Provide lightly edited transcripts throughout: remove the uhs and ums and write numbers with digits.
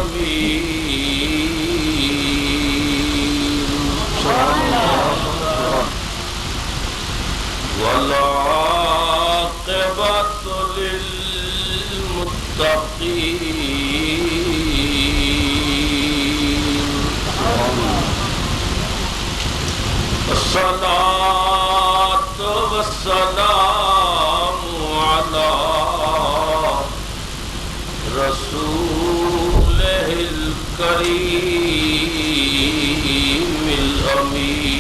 الأمين والعاقبة للمتقين الصلاة والسلام على رسوله الكريم الأمين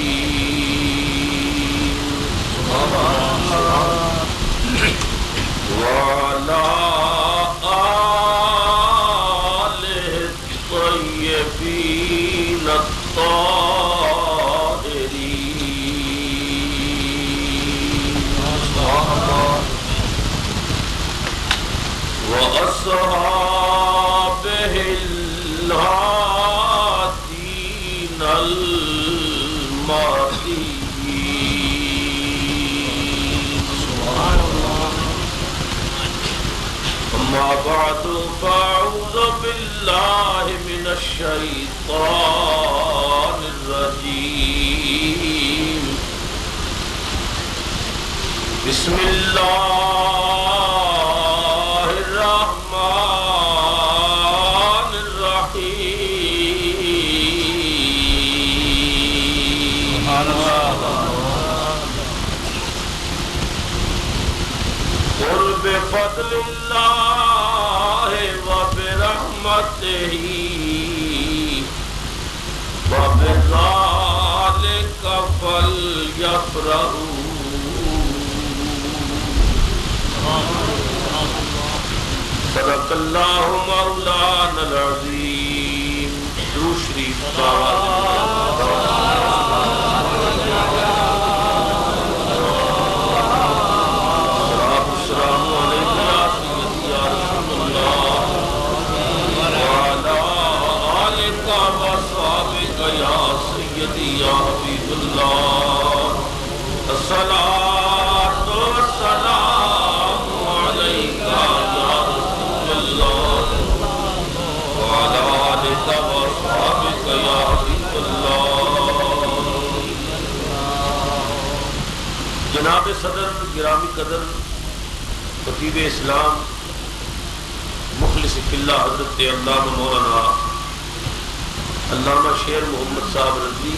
وعلى آله الطيبين الطاهرين وأصحابه الهادين المهديين أما بعد فأعوذ بالله من الشيطان الرجيم بسم الله الرحمن الرحيم قل بفضل الله وبرحمته وبذلك فليفرحوا صدق اللہ مولانا العظیم. دوسری جناب صدر گرامی قدر خطیب اسلام مخلص فی اللہ حضرت علامہ مولانا علامہ شیر محمد صاحب رضوی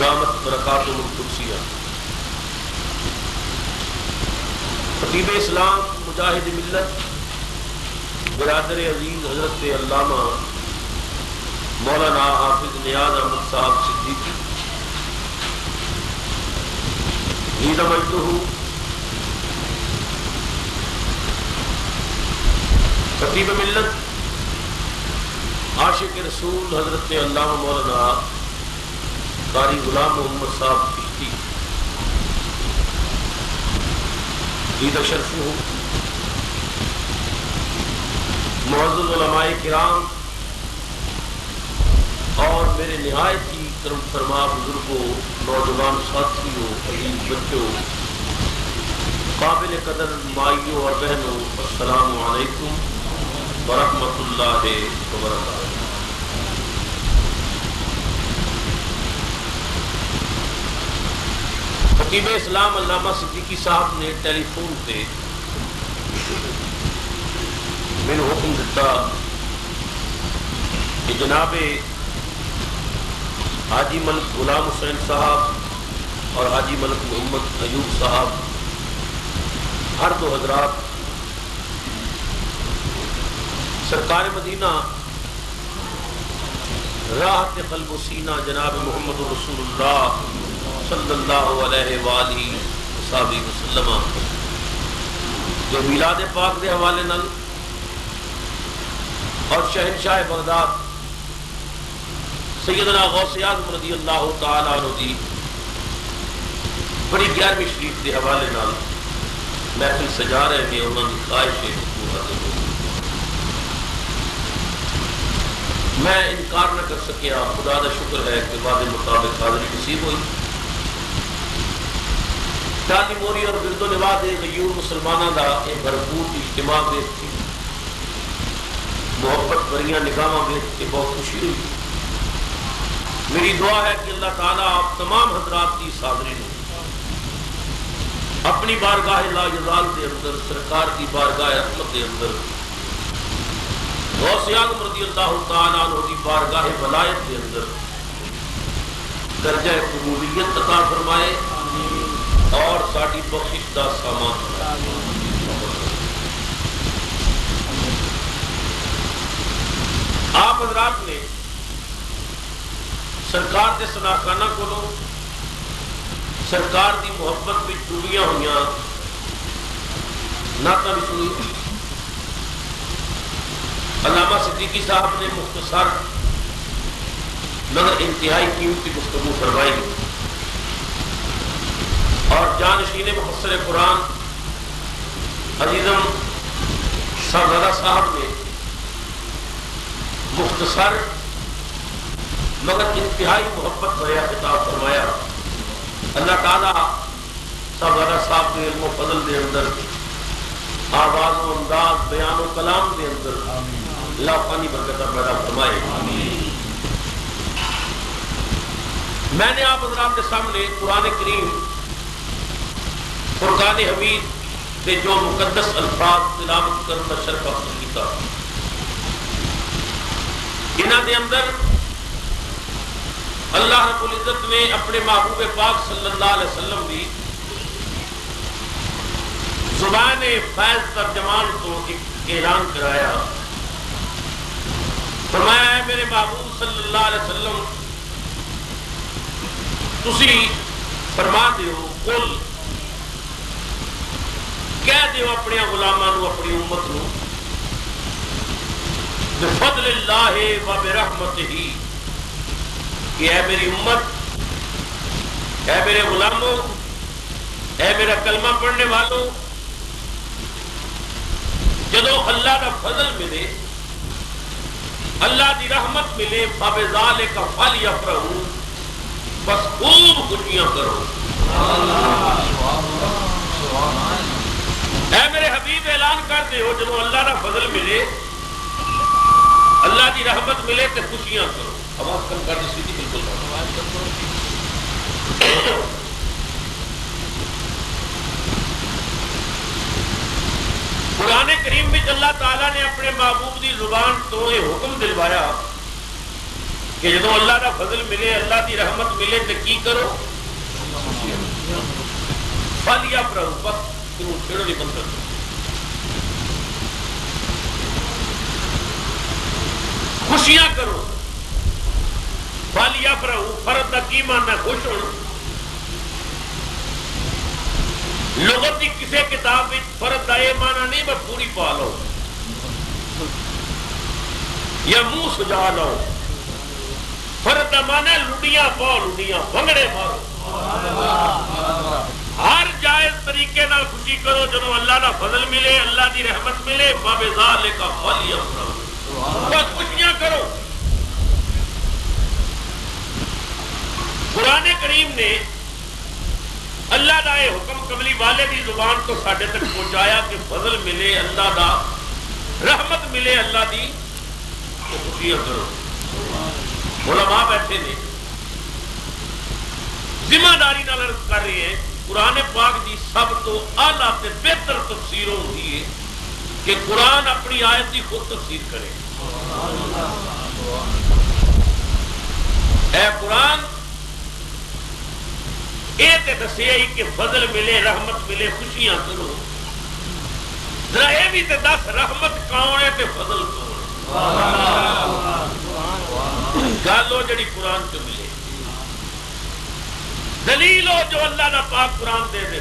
دامت برکاتہم القدسیہ، خطیب اسلام مجاہد ملت برادر عزیز حضرت علامہ مولانا حافظ نیاز احمد صاحب صدیقی عید مجدہ، خطیب ملت عاشق رسول حضرت علامہ مولانا قاری غلام محمد صاحب چشتی عید شرفہ، معزز علماء کرام اور میرے نہایت ہی کرم فرما بزرگوں، نوجوان ساتھیوں، عزیز بچوں، قابل قدر مائیوں اور بہنوں، السلام علیکم ورحمۃ اللہ وبرکاتہ. خطیب اسلام علامہ صدیقی صاحب نے ٹیلی فون پہ میں حکم دیتا کہ جناب حاجی ملک غلام حسین صاحب اور حاجی ملک محمد ایوب صاحب ہر دو حضرات سرکار مدینہ راحت قلب و سینہ جناب محمد رسول اللہ صلی اللہ علیہ وآلہ وصحبہ وسلم جو میلاد پاک دے حوالے نال اور شہنشاہ بغداد سیدنا غوث اعظم رضی اللہ تعالی عنہ دی بڑی 11ویں شریف دے حوالے نال محفل سجا رہے ہیں. انہوں کی خواہش ہے میں انکار نہ کر سکیا. خدا دا شکر ہے کہ وعدے مطابق حاضری نصیب ہوئی. شادی موری اور گرد و نواز غیور مسلمانوں کا ایک بھرپور اجتماع تھی. محبت محبت بھریاں نگاہاں دیکھ کے بہت خوشی ہوئی۔ میری دعا ہے کہ اللہ تعالیٰ آپ تمام حضرات کی حاضرین اپنی بارگاہ لا یزال کے اندر، سرکار کی بارگاہ عظمت کے اندر، غوث اعظم رضی اللہ تعالیٰ عنہ کی بارگاہ ولایت کے اندر درجہ قبولیت عطا فرمائے اور ساری بخشش کا سامان فرمائے۔ آپ حضرات نے سرکار کے سناخانہ کو سرکار کی محبت میں ڈوبیاں ہوئی نعتاں بھی سنی۔ علامہ صدیقی صاحب نے مختصر مگر انتہائی قیمتی گفتگو فرمائی اور جانشین مفسر قرآن عزیزم شاہزادہ صاحب نے مختصر مگر انتہائی محبت بھرا خطاب فرمایا۔ اللہ تعالیٰ شاہزادہ صاحب کے علم و فضل کے اندر، آواز و انداز، بیان و کلام کے اندر لافانی برکت پیدا فرمائے۔ میں نے آپ حضرات کے سامنے قرآن کریم فرقان حمید کے جو مقدس الفاظ تلاوت کرنا شرف حاصل کیا، انہاں دے اندر اللہ رب العزت نے اپنے محبوب پاک صلی اللہ علیہ وسلم کی زبان فیض ترجمان کو ایک اعلان کرایا۔ فرمایا ہے میرے محبوب صلی اللہ علیہ وسلم تسی فرما دیو، قل کہہ دیو اپنے غلاماں نو، اپنی امت نو، بفضل اللہ و برحمتہ، کہ اے میری امت، اے میرے غلاموں، اے میرا کلمہ پڑھنے والوں، جدو اللہ کا فضل ملے، اللہ کی رحمت ملے، فبذالک فلیفرحوا، بس خوب خوشیاں کرو۔ اے میرے حبیب اعلان کر دے ہو جدو اللہ کا فضل ملے، اللہ کی رحمت ملے تو خوشیاں کرو۔ آواز کم کر دی سیدھی بالکل۔ قرآن کریم میں اللہ تعالیٰ نے اپنے محبوب کی زبان تو یہ حکم دلوایا کہ جدو اللہ کا فضل ملے، اللہ کی رحمت ملے تو کی کرو؟ فلیفرحوا، بس چھیڑو نہیں بند کر دو، خوشیاں کرو۔ فلیفرحوا، فرد کا کی معنی ہے خوش ہونا۔ لغت کی کسی کتاب میں فرد کا یہ معنی نہیں میں پوری پا لو یا منہ سجا لو۔ فرد کا معنی ہے لڈیاں پاؤ، لڈیاں بھنگڑے مارو، ہر جائز طریقے نال خوشی کرو۔ جب اللہ کا فضل ملے، اللہ کی رحمت ملے، فبذالک فلیفرحوا، بس خوشیاں کرو۔ قرآن کریم نے اللہ کا یہ حکم کملی والے کی زبان کو ساڈے تک پہنچایا کہ فضل ملے، اللہ کا رحمت ملے، اللہ کی خوشیاں کرو۔ علماء بیٹھے نے ذمہ داری نال عرض کر رہے ہیں، قرآن پاک کی سب تو اعلیٰ تے بہتر تفسیر ہوتی ہے کہ قرآن اپنی آیت کی خود تفسیر کرے۔ اے قرآن یہ تے دسیا ہی کہ فضل ملے، رحمت ملے، خوشیاں کرو، ذرا یہ بھی تے دس رحمت کون ہے تے فضل کون ہے؟ گل ہو جڑی قرآن چ ملے، دلیل ہو جو اللہ کا پاک قرآن دے دے۔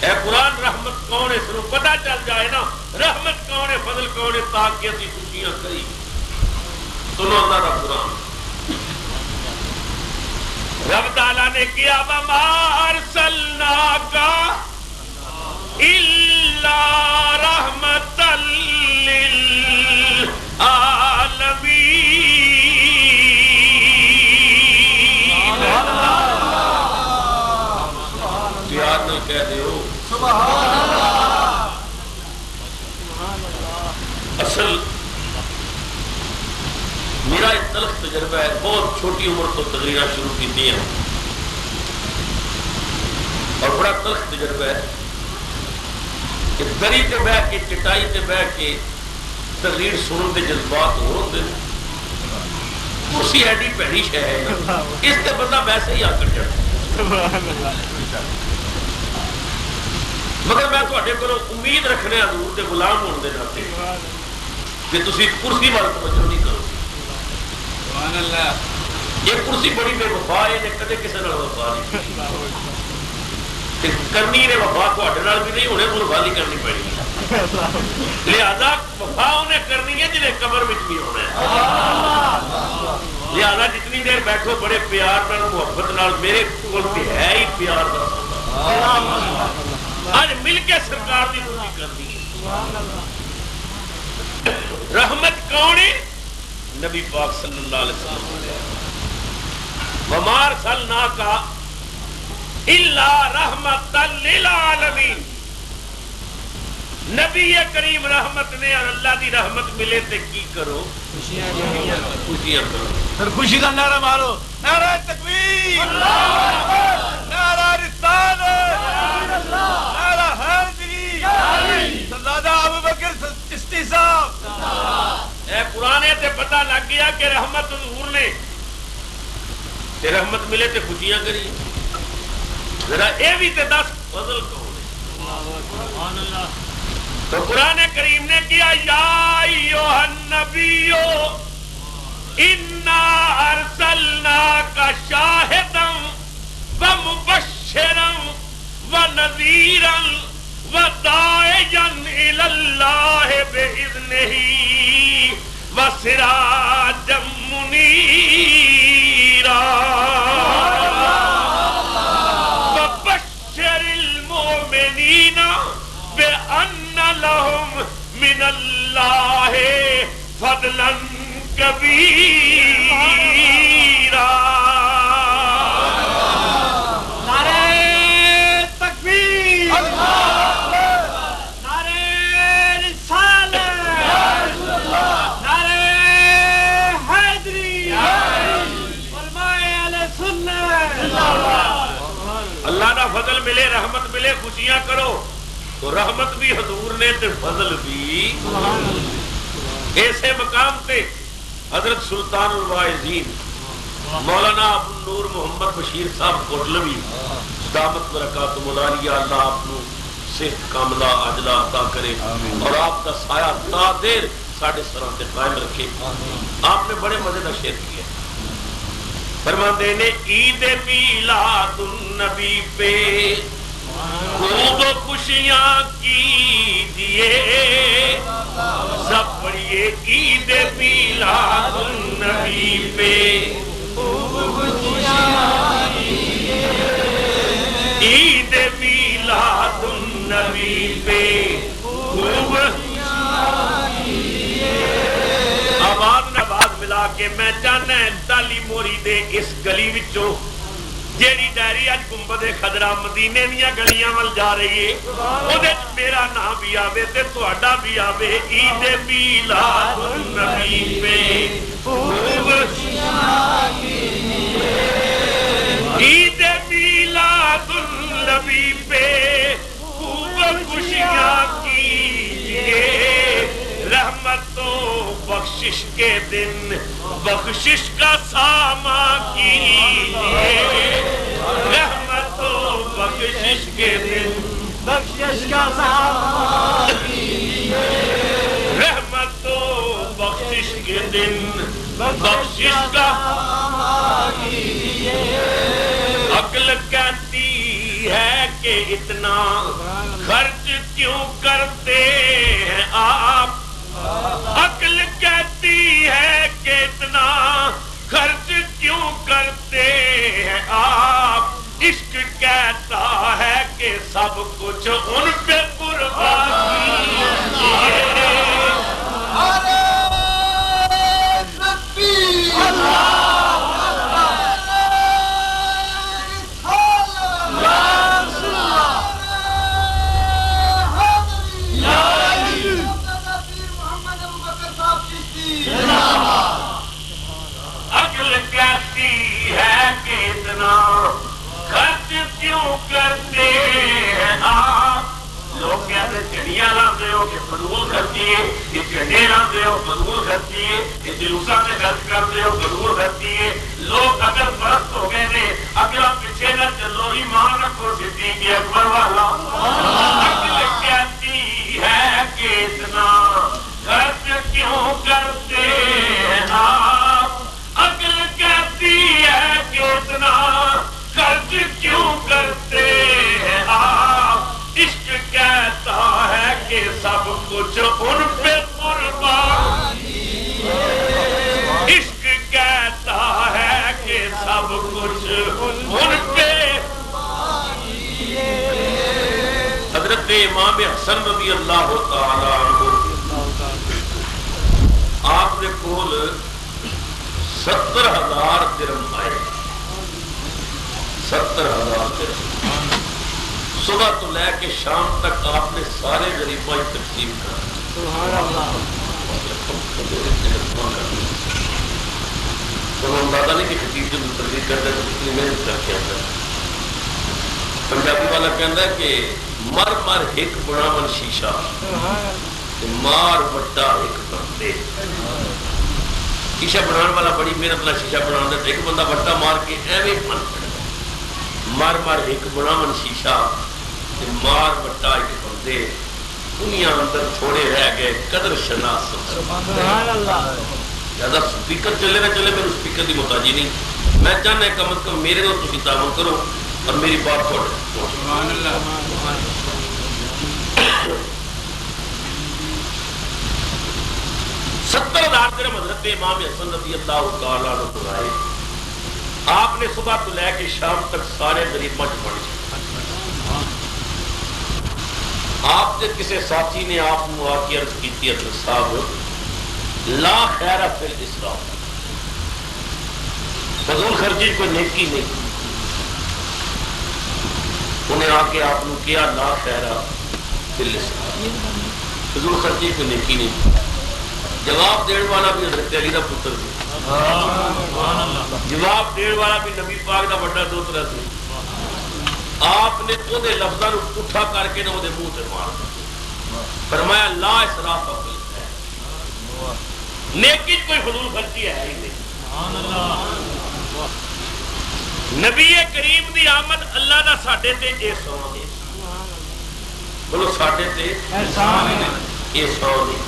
اے قرآن رحمت کون ہے، سنو پتہ چل جائے نا رحمت کون ہے، فضل کون ہے، تاکہ اسی خوشیاں کری۔ سنو اللہ کا قرآن، رب تعالیٰ نے کیا وَمَا أَرْسَلْنَاكَ إِلَّا رَحْمَةً لِّلْعَالَمِينَ۔ پیار نہ کہہ دے ہو سبحان اللہ۔ اصل میرا ایک تلخ تجربہ ہے، بہت چھوٹی عمر تو تقریریں شروع کی ہیں اور بڑا تلخ تجربہ ہے کہ دری تے بہ کے چٹائی تے بہ کے تقریر سنن دے جذبات ہو ہوندے کرسی ایڈی پیڑی شے ہے اس تے بندہ ویسے ہی آکڑ جاتا مگر میں تواڈے کولوں امید رکھنے حضور دے غلام ہون دے ناتے کہ تسی کرسی وال توجہ نہیں کرو سبحان اللہ یہ کرسی بڑی بے وفا ہے نے کدے کسے نال وفا نہیں تے کرنی نے وفا تواڈے نال بھی نہیں ہونے مول خالی کرنی پڑی لہذا وفا انہیں کرنی ہے جنہیں قبر وچ بھی ہونا ہے لہذا جتنی دیر بیٹھو بڑے پیار نال محبت نال میرے کول تے ہے ہی پیار دا سودا آج مل کے سرکار دی روزی کرنی ہے رحمت کون ہے نبی پاک صلی اللہ علیہ وسلم وما ارسلناک الا رحمتا للعالمین نبی کریم رحمت نے اور اللہ دی رحمت ملے تے کی کرو خوشیاں کرو پھر خوشی کا نعرہ مارو نعرہ تکبیر نعرہ رسالت نعرہ حیدری سردار ابوبکر چشتی صاحب اے قرآن تے پتہ لگ گیا کہ رحمت حضور نے تے رحمت ملے تے خوشیاں کری ذرا اے بھی تے دس فضل کون ہے سبحان اللہ تو قرآن کریم نے کیا یا ایھا النبی انا ارسلناک شاہدا ومبشرا ونذیرا وداعیا الی اللہ باذنہ وسراجا منیرا وبشر المؤمنین بأن لهم من اللہ فضلا کبیرا نعرہ تکبیر نعرہ رسالت نعرہ حیدری علماء اہل سنت اللہ کا فضل ملے رحمت ملے خوشیاں کرو تو رحمت بھی حضور نے تے فضل بھی ایسے مقام تے حضرت سلطان الواعظین مولانا ابو نور محمد بشیر صاحب کوٹلوی دامت برکاتہ العالیہ اللہ آپ کو صحت کاملہ عاجلہ عطا کرے اور آپ کا سایہ تا دیر ساڑھے سراں تے قائم رکھے آپ نے بڑے مزے کا شعر کیا فرماتے نے عید میلاد النبی پہ خوب خوشیاں کیجئے سب پڑھئے عید میلاد النبی پہ خوب خوشیاں کیجئے عید میلاد النبی پہ خوب آواز ملا کے میں چاہنا ہے تالی موری دے اس گلی وچوں جیڑی ڈائری اج گنبد خضرا مدینے دیاں گلیاں ول جا رہی ہے اودے وچ میرا نام بھی آوے تے تہاڈا بھی آوے عید میلاد النبی پہ خوب خوشیاں کیجئے عید میلاد النبی پہ خوب خوشیاں کیجئے رحمت و بخشش کے دن بخشش کا ساماں کیجئے رحمت و بخشش کے دن بخشش کا ساماں کیجئے رحمت و بخشش کے دن بخشش کا ساماں کیجئے عقل کہتی ہے کہ اتنا خرچ کیوں کرتے ہیں آپ عقل کہتی ہے کہ اتنا خرچ کیوں کرتے ہیں آپ عشق کہتا ہے کہ سب کچھ ان پہ قربان کیجئے عقل کہتی ہے کہ اتنا خرچ کیوں کرتے ہیں آپ لوگ کہتے چڑیاں لاتے ہو کہ فضول خرچی ہے یہ چڑے لاتے ہو فضول خرچی ہے یہ جلوساں سے خرچ کرتے ہو فضول خرچی ہے لوگ اگر فرق ہو گئے تھے اگلا پیچھے نہ چلو ایمان رکھو صدیق اکبر والا عقل کہتی ہے کہ اتنا خرچ کیوں کرتے ہیں آپ عقل کہتی ہے کہ اتنا خرچ کیوں کرتے ہیں آپ عشق کہتا ہے کہ سب کچھ ان پہ قربان عشق کہتا ہے کہ سب کچھ ان پہ حضرت امام حسن رضی اللہ تعالی عنہ آپ نے کول 70,000 درہم آئے 70,000 درہم صبح تو لے کے شام تک آپ نے سارے غریباں تقسیم کرا تو اندازہ نہیں کہ خطیب جو تقریر کرتا ہے کتنی محنت کر کے آتا ہے پنجابی والا کہتا ہے کہ مر مر ایک بڑا من شیشہ مار بٹا ایک بندے شیشہ بنانے والا بڑی محنت والا شیشہ بنا دیتا ایک بندہ بٹا مار کے ایویں من مار مار ایک بڑا من شیشہ مار بٹا ایک بندے دنیا اندر تھوڑے رہ گئے قدر شناس زیادہ سپیکر چلے نہ چلے میرے سپیکر کی محتاجی نہیں میں چاہنا ہے کم از کم میرے کو تسی تعاون کرو اور میری بات تھوڑے 70,000 درہم حضرت امام حسن رضی اللہ تعالیٰ عنہ کو آئے آپ نے صبح تو لے کے شام تک سارے غریباں بڑھ جائے آپ نے کسی ساتھی نے آپ کو آ کے عرض کی تھی حضرت صاحب لا خیر فی الاسراف فضول خرچی کوئی نیکی نہیں انہیں آ کے آپ نے کیا لا خیر فی الاسراف فضول خرچی کوئی نیکی نہیں جواب دینے والا بھی حضرت علی کا پتر تھی جواب دینے والا بھی نبی پاک کا بڑا دوترا سی آپ نے وہ لفظوں کو اٹھا کر کے نہ وہ منہ سے مار فرمایا لا اسراف فی نیکی کوئی فضول خرچی ہے ہی نہیں نبی کریم دی آمد اللہ دا ساڈے تے احسان ہے بولو ساڈے تے احسان ہے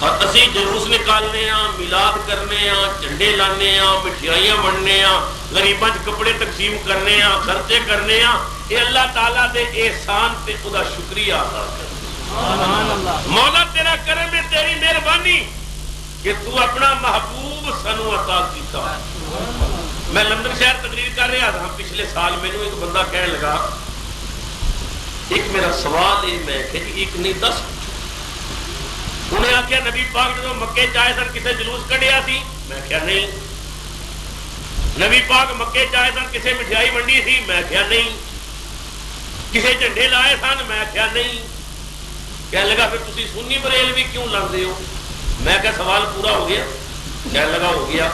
اور اسی جلوس نکالنے ہاں میلاد کرنے ہاں جھنڈے لانے ہاں مٹھائیاں بننے ہاں غریباں کپڑے تقسیم کرنے ہاں خرچے کرنے ہاں یہ اللہ تعالیٰ دے احسان تے خدا شکریہ ادا کرنے مولا تیرا کرم ہے تیری مہربانی کہ تو اپنا محبوب سنو عطا کیتا میں لندن شہر تقریر کر رہا تھا پچھلے سال مینوں ایک بندہ کہنے لگا ایک میرا سوال ہے میں کہ ایک نہیں 10 انہیں آخیا نبی پاک جو مکے چائے سن کسے جلوس کڈیا سی میں کیا نہیں نبی پاک مکے چائے سن کسے مٹھائی ونڈی سی میں کیا نہیں کسے جھنڈے لائے سن میں کیا نہیں کہنے لگا پھر تسی سنی بریلوی کیوں لڑتے ہو میں کہا سوال پورا ہو گیا کہنے لگا ہو گیا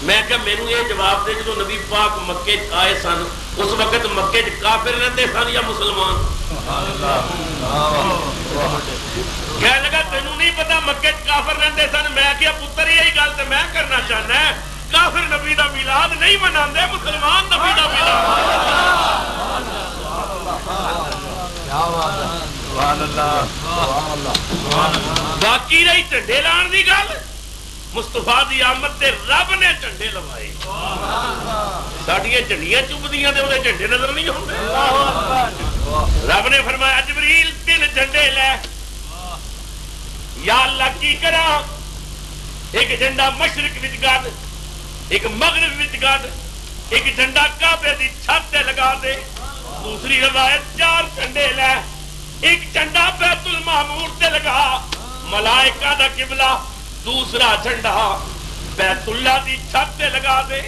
میں کہا مینوں یہ جواب دے جو نبی پاک مکے آئے سن اس وقت مکے کافر رہتے سن یا مسلمان کہنے لگا تینوں نہیں پتا مکے کافر رہتے سن میں کیا پتر یہی گل تو میں کرنا چاہنا ہے کافر نبی دا میلاد نہیں مناندے مسلمان نبی دا میلاد باقی رہی جھنڈے لان دی گل مصطفیٰ دی آمد تے رب نے جھنڈے لوائے ساڈیاں جھنڈیاں چبدیاں تے اودے جھنڈے نظر نہیں ہوندے رب نے فرمایا جبریل 3 جھنڈے لے یا اللہ کی کرا ایک جھنڈا مشرق وچ گاڑ ایک مغرب وچ گاڑ ایک جھنڈا کعبے دی چھت تے لگا دے دوسری روایت 4 جھنڈے لے ایک جھنڈا بیت المعمور تے لگا ملائکہ دا قبلہ دوسرا جھنڈا بیت اللہ دی چھت تے لگا دے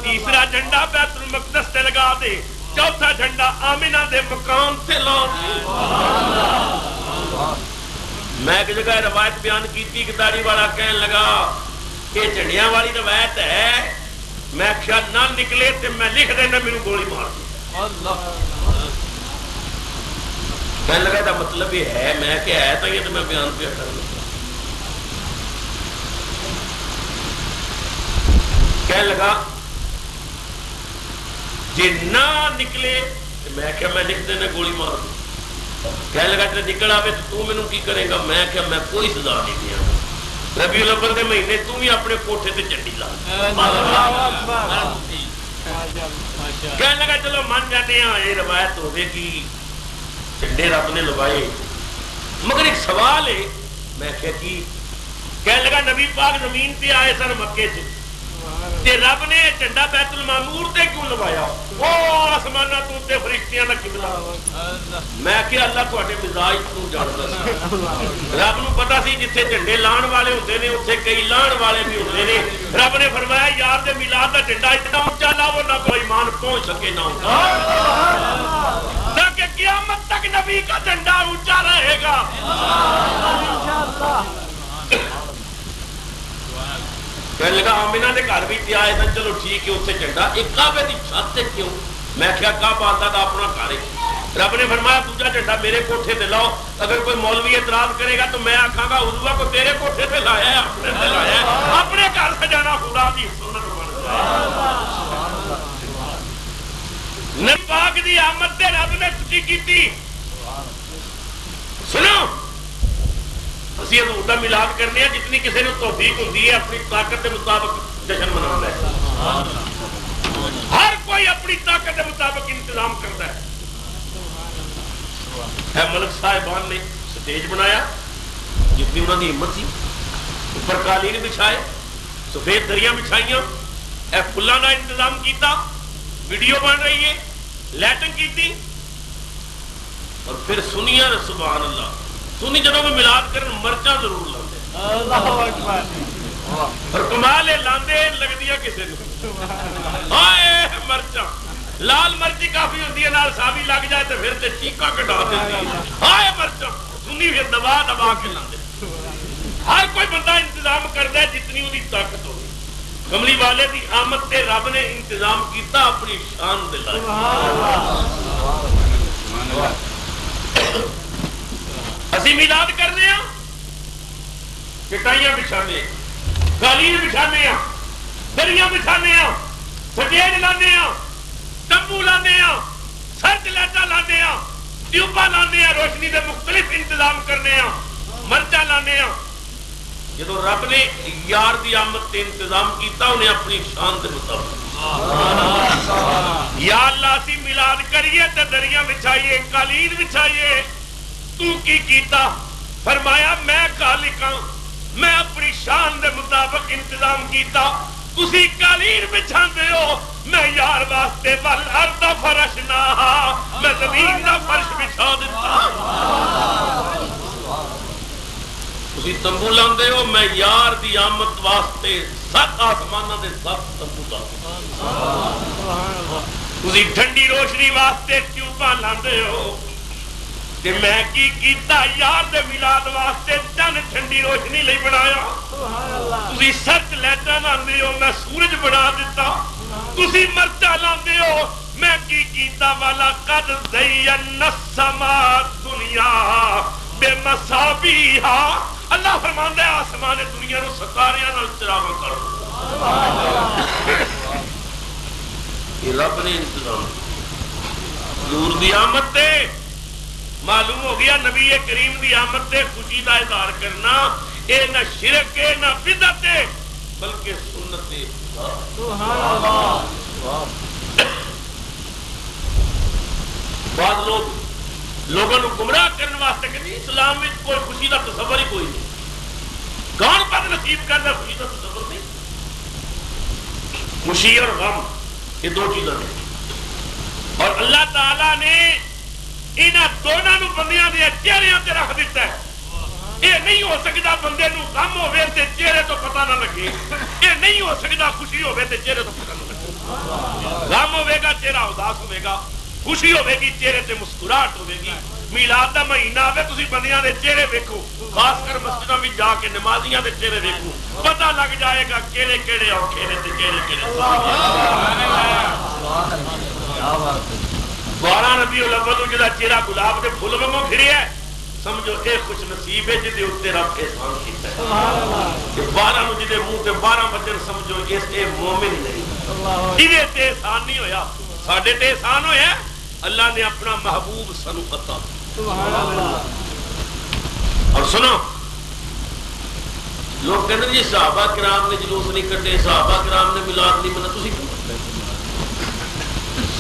تیسرا جھنڈا بیت المقدس تے لگا دے چوتھا جھنڈا آمنہ دے مقام تے لا دے میں ایک جگہ روایت بیان کی تھی کہ داڑھی والا کہنے لگا کہ جھنڈیاں والی روایت ہے، میں آخیا نہ نکلے تو میں لکھ دینا میرے گولی مار دی۔ کہنے لگا دا مطلب یہ ہے، میں کہ ہے تو یہ تو میں بیان پہ کروں۔ کہنے لگا جی نہ نکلے تو میں کیا میں لکھ دینا گولی مار دوں۔ کہنے لگا جب نکل آئے تو مینوں کی کرے گا؟ میں کیا میں کوئی سزا نہیں دیا گا، ربیع الاول کے مہینے تم بھی اپنے کوٹھے تے چنڈی لا۔ کہنے لگا چلو مان جانے ہاں یہ روایت ہوگی کہ جھنڈے رب نے لوائے، مگر ایک سوال ہے۔ میں کہنے لگا نبی پاک زمین تے آئے سن مکے سے تے رب نے جھنڈا بیت المعمور تے کیوں لوایا؟ او آسماناں تو تے فرشتیاں دا قبلہ۔ میں کہ اللہ تواڈے مزاج تو جاندا سی، رب نو پتہ سی جتھے جھنڈے لان والے ہوندے نے اوتھے کئی لان والے بھی ہوندے نے۔ رب نے فرمایا یار دے میلاد دا جھنڈا اتنا اونچا لاؤ نہ کوئی ایمان پہنچ سکے نہ ہوگا، تاکہ قیامت تک نبی کا جھنڈا اونچا رہے گا۔ کہنے لگا آمینہ نے گھر بھی آئے تھا، چلو ٹھیک ہے اتنے جھنڈا ایک کعبے کی چھت سے کیوں؟ میں کیا کعبہ آتا تھا اپنا گھر ہے۔ رب نے فرمایا دوسرا جھنڈا میرے کوٹھے تے لاؤ، اگر کوئی مولوی اعتراض کرے گا تو میں آکھاں گا حضور کو تیرے کوٹھے تے لایا ہے، اپنے تے لایا ہے، اپنے گھر سجانا خدا دی سنت بن جائے۔ نبی پاک دی آمد تے رب نے خوشی کیتی۔ سنو اسی حضور دا میلاد کرنے ہیں، جتنی کسی نے توفیق ہوتی ہے اپنی طاقت کے مطابق جشن مناتا ہے، ہر کوئی اپنی طاقت کے مطابق انتظام کرتا ہے۔ ملک صاحبان نے سٹیج بنایا جتنی انہوں کی ہمت تھی، اوپر قالین بچھائے، سفید دریاں بچھائیاں، پھلاں کا انتظام کیتا، ویڈیو بن رہی ہے، لائٹنگ کی، اور پھر سنیا سبحان اللہ سنی جدوں میں ملاد کرن مرچاں ضرور لاندے، اور کمال لاندے لگدیاں کسے نوں، ہائے مرچاں لال مرچی کافی ہوتی ہے، نال سابی لگ جائے تو پھر تے چیکاں کٹا دیتی ہے، ہائے مرچاں سنی پھر دبا دبا کے لاندے۔ ہر کوئی بندہ انتظام کرتا ہے جتنی وہ طاقت ہوگی۔ کملی والے دی آمد تے رب نے انتظام کیتا اپنی شان دے لائے۔ اسی میلاد کرنے ہاں، چٹائیاں بچھانے، قالین بچھانے ہاں، دریاں بچھانے ہاں، سٹیج لانے ہاں، تمبو لانے ہاں، سرچ لائٹاں لانے ہاں، ٹیوباں لانے ہاں، روشنی دے مختلف انتظام کرنے ہاں، مرچاں لانے ہاں۔ جدو رب نے یار دی آمد تے انتظام کیتا انہیں اپنی شان دے مطابق یا اللہ سی میلاد کریے تے دریاں بچھائیے، قالین بچھائیے، تو کی کیتا؟ فرمایا میں خالق ہاں، میں اپنی شان دے مطابق انتظام کیتا، تسی قالین بچھاندے ہو، میں یار واسطے والارض فرشناہا، میں زمین دا فرش بچھا دیتا۔ تسی تمبو لاندے ہو، میں یار دی آمد واسطے 7 آسماناں دے 7 تمبو لاندے ہو، تسی ٹھنڈی روشنی واسطے ٹیوباں لاندے ہو، کہ میں کی کیتا یار دے میلاد واسطے چن ٹھنڈی روشنی لئی بنایا، تسی سرچ لائٹاں لاندے ہو، میں سورج بنا دیتا، تسی مرچاں لاندے ہو، میں کی کیتا والا قد زینا السماء دنیا بے مصابیحا، اللہ فرماندا ہے آسمان دنیا نو ستاریاں نال چراغاں کر یہ رب نے انتظام۔ حضور دی آمد تے معلوم ہو گیا نبی کریم دی آمد تے خوشی دا اظہار کرنا اے نہ شرک ہے نہ بدعت ہے بلکہ سنت ہے۔ سبحان اللہ۔ بعض لوگوں کو گمراہ کرنے واسطے کہ اسلام میں کوئی خوشی کا تصور ہی کوئی نہیں، کون بد نصیب کرنا خوشی کا تصور نہیں۔ خوشی اور غم یہ دو چیزیں ہیں، اور اللہ تعالی نے انہاں دونوں بندیاں دے چہریاں تے رکھ دیتا ہے۔ یہ نہیں ہو سکتا بندے نو غم ہوے تے چہرے تو پتہ نہ لگے، یہ نہیں ہو سکتا خوشی ہوے تے چہرے تو پتہ نہ لگے۔ غم ہوے گا چہرہ اداس ہوے گا، خوشی ہوے گی چہرے تے مسکراہٹ ہوے گی، میلاد دا مہینہ آوے تسی بندیاں دے چہرے دیکھو خاص کر مسجداں وچ جا کے نمازیاں دے چہرے دیکھو پتہ لگ جائے گا کیڑے کیڑے اوکھے نے تے کیڑے کیڑے بارہ ربیع الاول نوں جڑا چہرہ گلاب دے پھل وانگوں پھریا ہے سمجھو اے خوش نصیب ہے جدے اوتے رب احسان کیتا ہے سبحان اللہ تے 12 نوں جدے منہ تے 12 بچن سمجھو اس اے مومن نہیں جدے تے احسان نہیں ہویا ساڈے تے احسان ہویا اللہ نے اپنا محبوب سنو عطا سبحان اللہ اور سنو لوگ کہتے ہیں جی صحابہ کرام نے جلوس نہیں کٹے صحابہ کرام نے میلاد نہیں منا تسی کیوں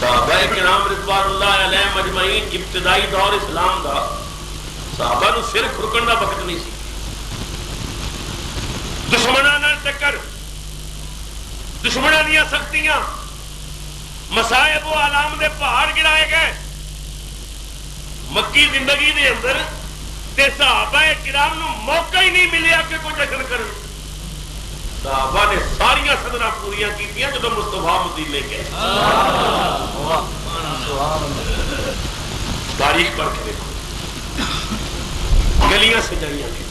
صحابہ کرام رضوان اللہ علیہ مجمعین ابتدائی دور اسلام دا صحابہ نو سر کھرکن دا وقت نہیں سی دشمناں نال ٹکر دشمناں دیاں سختیاں مصائب و آلام دے پہاڑ گرائے گئے مکی زندگی دے اندر تے صحابہ کرام نو موقع ہی نہیں ملیا کہ کوئی جشن کرن صحابہ نے ساریاں صدرہ پوریاں کیتیاں جدو مصطفیٰ مدینے گئے تاریخ پڑھ کے دیکھو گلیاں سجائیاں گئی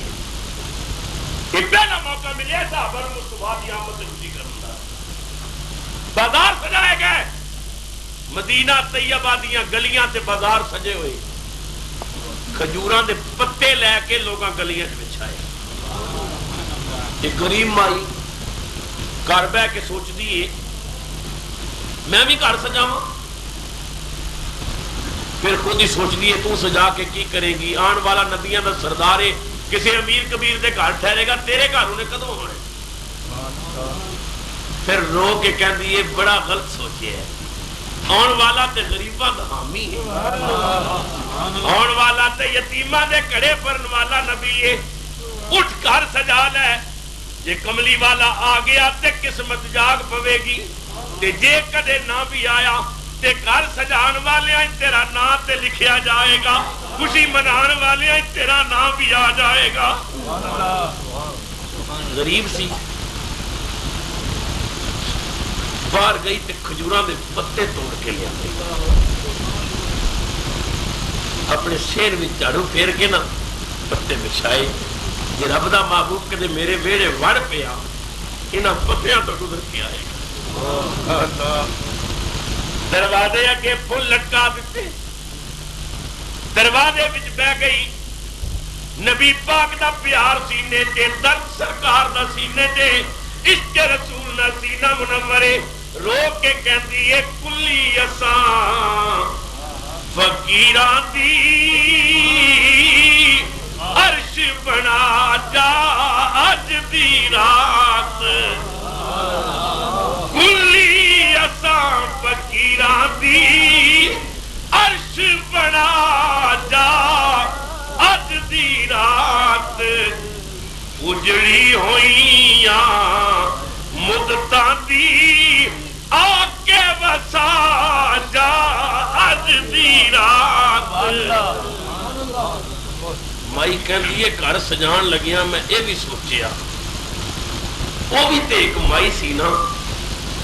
یہ پہلا موقع ملیا صحابہ نے مصطفیٰ کی آمد سے خوشی کرن دا بازار سجائے گئے مدینہ طیبہ دیاں گلیاں تے بازار سجے ہوئے کھجوراں دے پتے لے کے لوگاں گلیاں وچ بچھائے ایک غریب مائی گھر بہ کے سوچدی ہے میں بھی گھر سجاواں پھر خود ہی سوچدی ہے تو سجا کے کی کرے گی آن والا نبیاں دا سردار ہے کسی امیر کبیر دے گھر ٹھہرے گا تیرے گھر انہیں کدوں ہونے پھر رو کے کہندی ہے بڑا غلط سوچے ہے آن والا تے غریباں دا حامی ہے آن والا تے یتیماں دے کڑے پرن والا نبی ہے اٹھ کر سجا لے جے کملی والا آ گیا تے قسمت جاگ پوے گی تے جے کدے نہ بھی آیا تے گھر سجان والے تیرا نام تے لکھیا جائے گا خوشی منان والے تیرا نام بھی آ جائے گا غریب سی باہر گئی تے کھجوراں دے پتے توڑ کے لیا اپنے سیر میں جھاڑو پھیر کے نا پتے بچھائے یہ رب دا محبوب کدے میرے ویڑے وڑ پیا انہاں پتیاں تو گزر کے آئے گا دروازے اگے پھول لٹکا دیتے دروازے وچ بہ گئی نبی پاک دا پیار سینے تے درد سرکار دا سینے تے عشق رسول دا سینہ منورے رو کے کہندی ہے کلی اساں فقیراں دی عرش بنا جا اج دی رات کلی اساں فقیراں دی عرش بنا جا اج دی رات اجڑی ہوئیاں مدتاں دی آ کے وسا جا اج دی رات مائی کہندی ہے گھر سجان لگیاں میں اے بھی سوچیا وہ بھی تے ایک مائی سی نا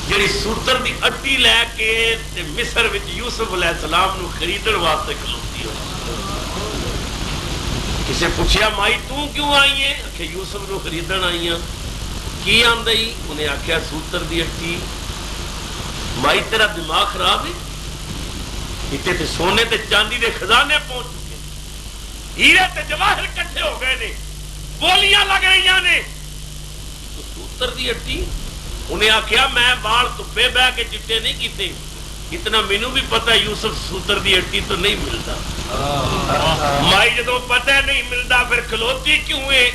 جڑی سوتر دی اٹی لے کے تے مصر وچ یوسف علیہ السلام نو خریدن واسطے کھلوتی ہو کسے پوچھیا مائی تو کیوں آئی ہے کہ یوسف نو خریدن آئی ہیں کی آندئی انہیں آکھیا سوتر دی اٹی مائی تیرا دماغ خراب ہے اتنے تے سونے تے چاندی دے خزانے پہنچ چکے ہیرے تے جواہر کٹھے ہو گئے نے بولیاں لگ رہی نے تو سوتر دی اٹی انہیں آکھیا میں بال تپے بہ کے چٹے نہیں کیتے اتنا مینوں بھی پتہ یوسف سوتر دی اٹی تو نہیں ملتا مائی جدو پتہ نہیں ملتا پھر کھلوتی کیوں ہے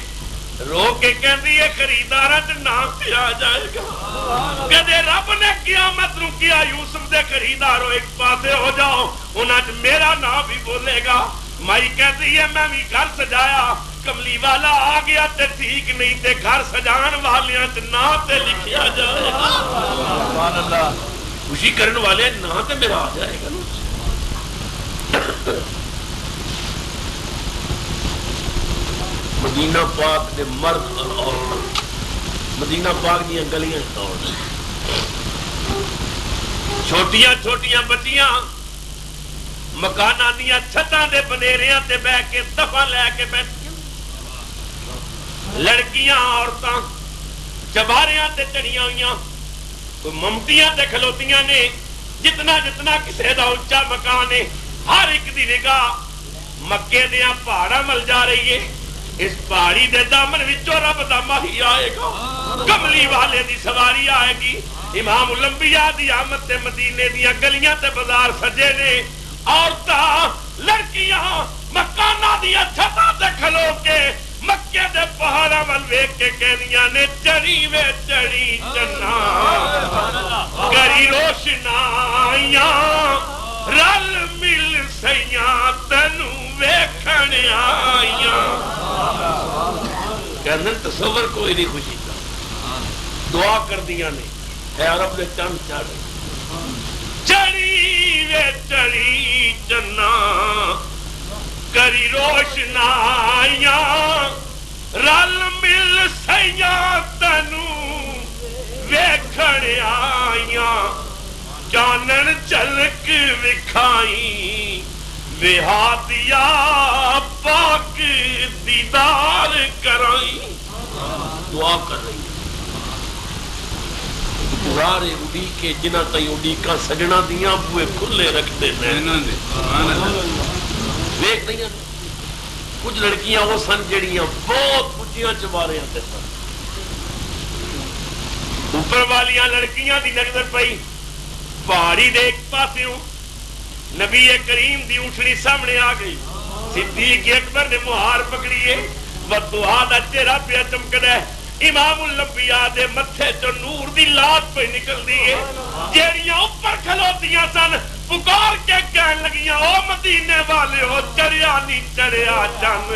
رو کے کہندی ہے خریداراں تے نام تے آ جائے گا کدے رب نے قیامت نو کیا یوسف دے خریدارو ایک پاسے ہو جاؤ انہاں وچ میرا نام بھی بولے گا مائی کہندی ہے میں بھی گھر سجایا کملی والا آ گیا تے ٹھیک نہیں تے گھر سجان والیاں تے نام تے لکھیا جائے گا سبحان اللہ خوشی کرن والے نام تے میرا آ جائے گا مدینہ پاک دے مرد اور عورت مدینہ پاک دیاں گلیاں دوڑ چھوٹیاں چھوٹیاں بچیاں مکاناں دیاں چھتاں دے بنیریاں تے بہ کے دفعہ لے کے بیٹھیاں لڑکیاں عورتاں چباریاں تے چڑھیاں ہوئیاں کوئی ممتیاں تے کھلوتیاں نے جتنا جتنا کسے دا اونچا مکان ہے ہر ایک دی نگاہ مکے دیاں پہاڑاں مل جا رہی ہے اس پہاڑی دے دامن وچوں رب دا ماہی آئے گا کملی والے دی سواری آئے گی امام الانبیاء دی آمد تے مدینے دیاں گلیاں تے بازار سجے نے عورتاں لڑکیاں مکاناں دیاں چھتاں تے کھلو کے مکے دے پہاڑاں ول ویکھ کے کہنیاں نے چڑی وے چڑی چنا کری روشنائیاں رل مل سیاں تینوں ویکھن آئیاں کہنے تصور کوئی نہیں خوشی کا دعا کر دیا نے اے رب نے چند چڑھ چڑی وے چڑی چنا کری روشنائیاں رل مل سیاں تینوں ویکھن آئیاں چانن جھلک وکھائی وہادیا پاک دیدار کرائی دعا کر رہی گزارے اڈی کے جنہ تئی اڈیکاں سجنا دیاں بوئے کھلے رکھتے ہیں دیکھ رہی ہیں کچھ لڑکیاں وہ سن جڑیاں بہت اونچیاں چباریاں تے سن اوپر والیاں لڑکیاں دی نظر پئی پہاڑی دے ایک پاسیوں نبی کریم دی اونٹنی سامنے آ گئی صدیق اکبر نے مہار پکڑی ہے ودعا دا چہرہ پہ چمکدا ہے امام الانبیاء دے متھے چ نور دی لات پہ نکل دی ہے جیڑیاں اوپر کھلوتیاں سن پکار کے کہن لگیاں او مدینے والے ہو چڑھیا نہیں چڑھیا چن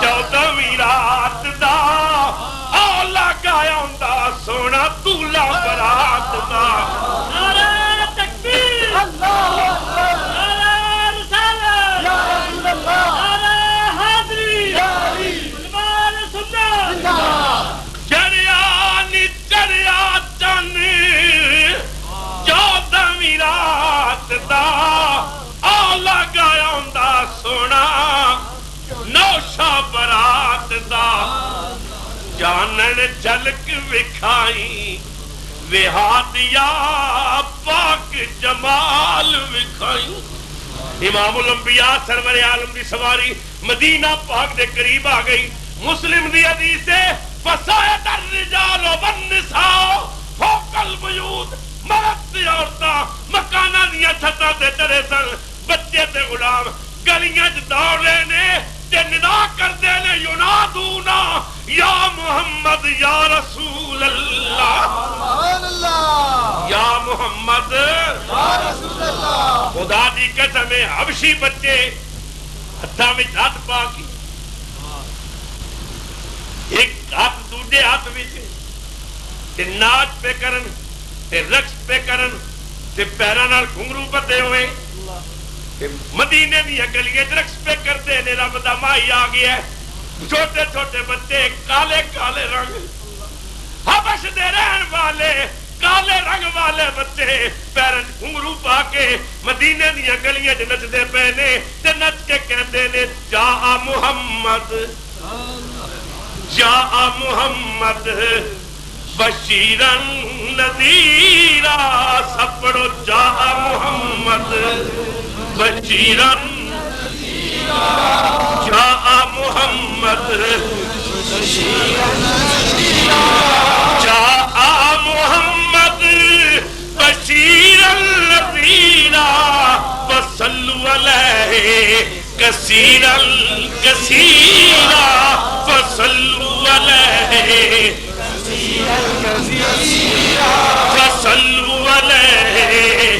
14ویں رات دا اولا گایا ہوندا سونا دولا برات دا نعرہ تکبیر اللہ اکبر نعرہ رسالت یا رسول اللہ نعرہ حاضری یا علی علماء سنت چڑھیا نہیں چڑھیا چن 14ویں رات دا اولا گایا ہوندا سونا نوشا برات دا جانن جھلک وکھائی وہادیا پاک جمال وکھائی امام الانبیاء سرور عالم دی سواری مدینہ پاک دے قریب آ گئی مسلم دی حدیث ہے فسائد الرجال والنساء فوق البیوت مرد تے عورتاں مکاناں دیاں چھتاں تے چڑھے سن بچے تے غلام گلیاں چ دوڑ رہے نے تے ندا کردے نے ینادونا یا محمد یا رسول اللہ سبحان اللہ یا محمد یا رسول اللہ خدا دی قسم ہے حبشی بچے ہتھاں وچ ہاتھ پا کے ایک ہاتھ دوجے ہاتھ وچ تے ناچ پہ کرن تے رقص پہ کرن تے پیراں نال گھنگرو بدے ہوئے مدینے دی گلیاں رقص پہ کرتے نے رب دا مائی آ گیا ہے چھوٹے چھوٹے بچے کالے کالے رنگ حبش دے رہن والے کالے رنگ والے بچے پیرن گھنگرو پا کے مدینے دی گلیاں نچدے پے نے تے نچ کے کہندے نے جا محمد جا محمد بشیرن نذیرا سب پڑھو جا محمد بشیرن جا محمد جا محمد بشیرن نذیرا فصلوا علیہ کثیرا کثیرا فصلوا علیہ فصلوا علیہ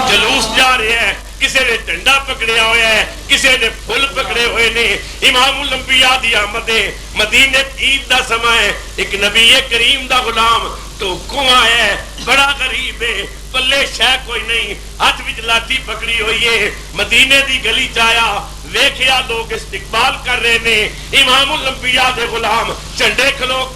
جلوس جا رہے ہیں کسی نے ڈنڈا پکڑیا ہوا ہے کسی نے پھول پکڑے ہوئے نے امام الانبیاء دی آمد ہے مدینے عید دا سما ہے ایک نبی کریم دا غلام تو کنواں ہے بڑا غریب ہے پلے شے کوئی نہیں ہاتھ وچ لاٹھی پکڑی ہوئی ہے مدینے دی گلی چایا ویکھیا لوگ استقبال کر رہے نے امام الانبیاء دے غلام جھنڈے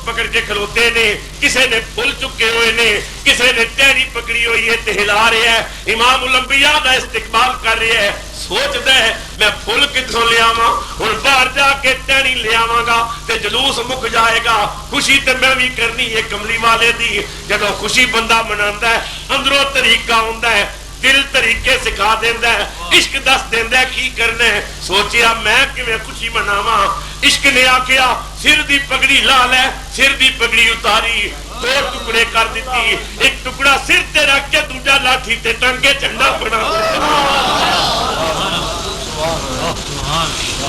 پکڑ کے کھلوتے نے کسے نے پھول چکے ہوئے نے کسے نے ٹہنی پکڑی ہوئی ہے تے ہلا رہے ہے امام الانبیاء دا استقبال کر رہے ہے سوچدا ہے میں پھول کتھوں لے آواں ہن باہر جا کے ٹہنی لے آواں گا تے جلوس مک جائے گا خوشی تے میں بھی کرنی ہے کملی والے دی جدوں خوشی بندہ مناندا ہے اندروں طریقہ ہوندا ہے دل طریقے سکھا دیندا ہے عشق دس دیندا ہے کی کرنا ہے سوچیا میں کیویں خوشی مناواں عشق نے آکھیا سر دی پگڑی لا لے سر دی پگڑی اتاری دو ٹکڑے کر دیتی ایک ٹکڑا سر تے رکھ کے دوجا لاٹھی تے ٹنگ کے جھنڈا بنا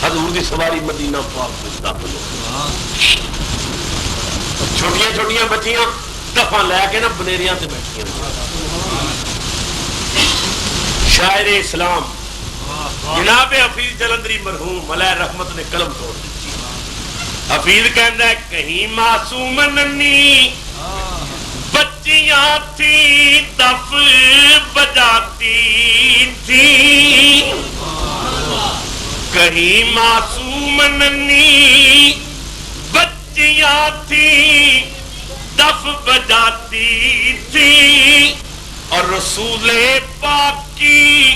حضور دی سواری مدینہ پاک میں داخل ہو چھوٹیاں چھوٹیاں بچیاں دفعہ لے کے نا بنیریاں تے بیٹھیاں شاعر اسلام جناب حفیظ جلندری مرحوم علیہ رحمت نے قلم توڑ دیتی حفیظ کہندا ہے کہیں معصوم ننی بچیاں تھی دف بجاتی تھی کہیں معصوم ننی بچیاں تھی دف بجاتی تھی اور رسول پاک کی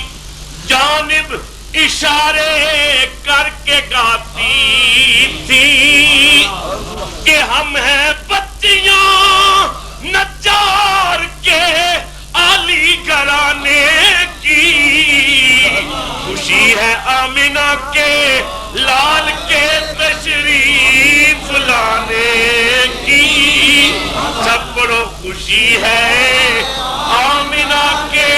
جانب اشارے کر کے گاتی تھی کہ ہم ہیں بچیاں نجار کے عالی گھرانے کی خوشی ہے آمنہ کے لال کے تشریف لانے کی سب بڑو خوشی ہے آمنہ کے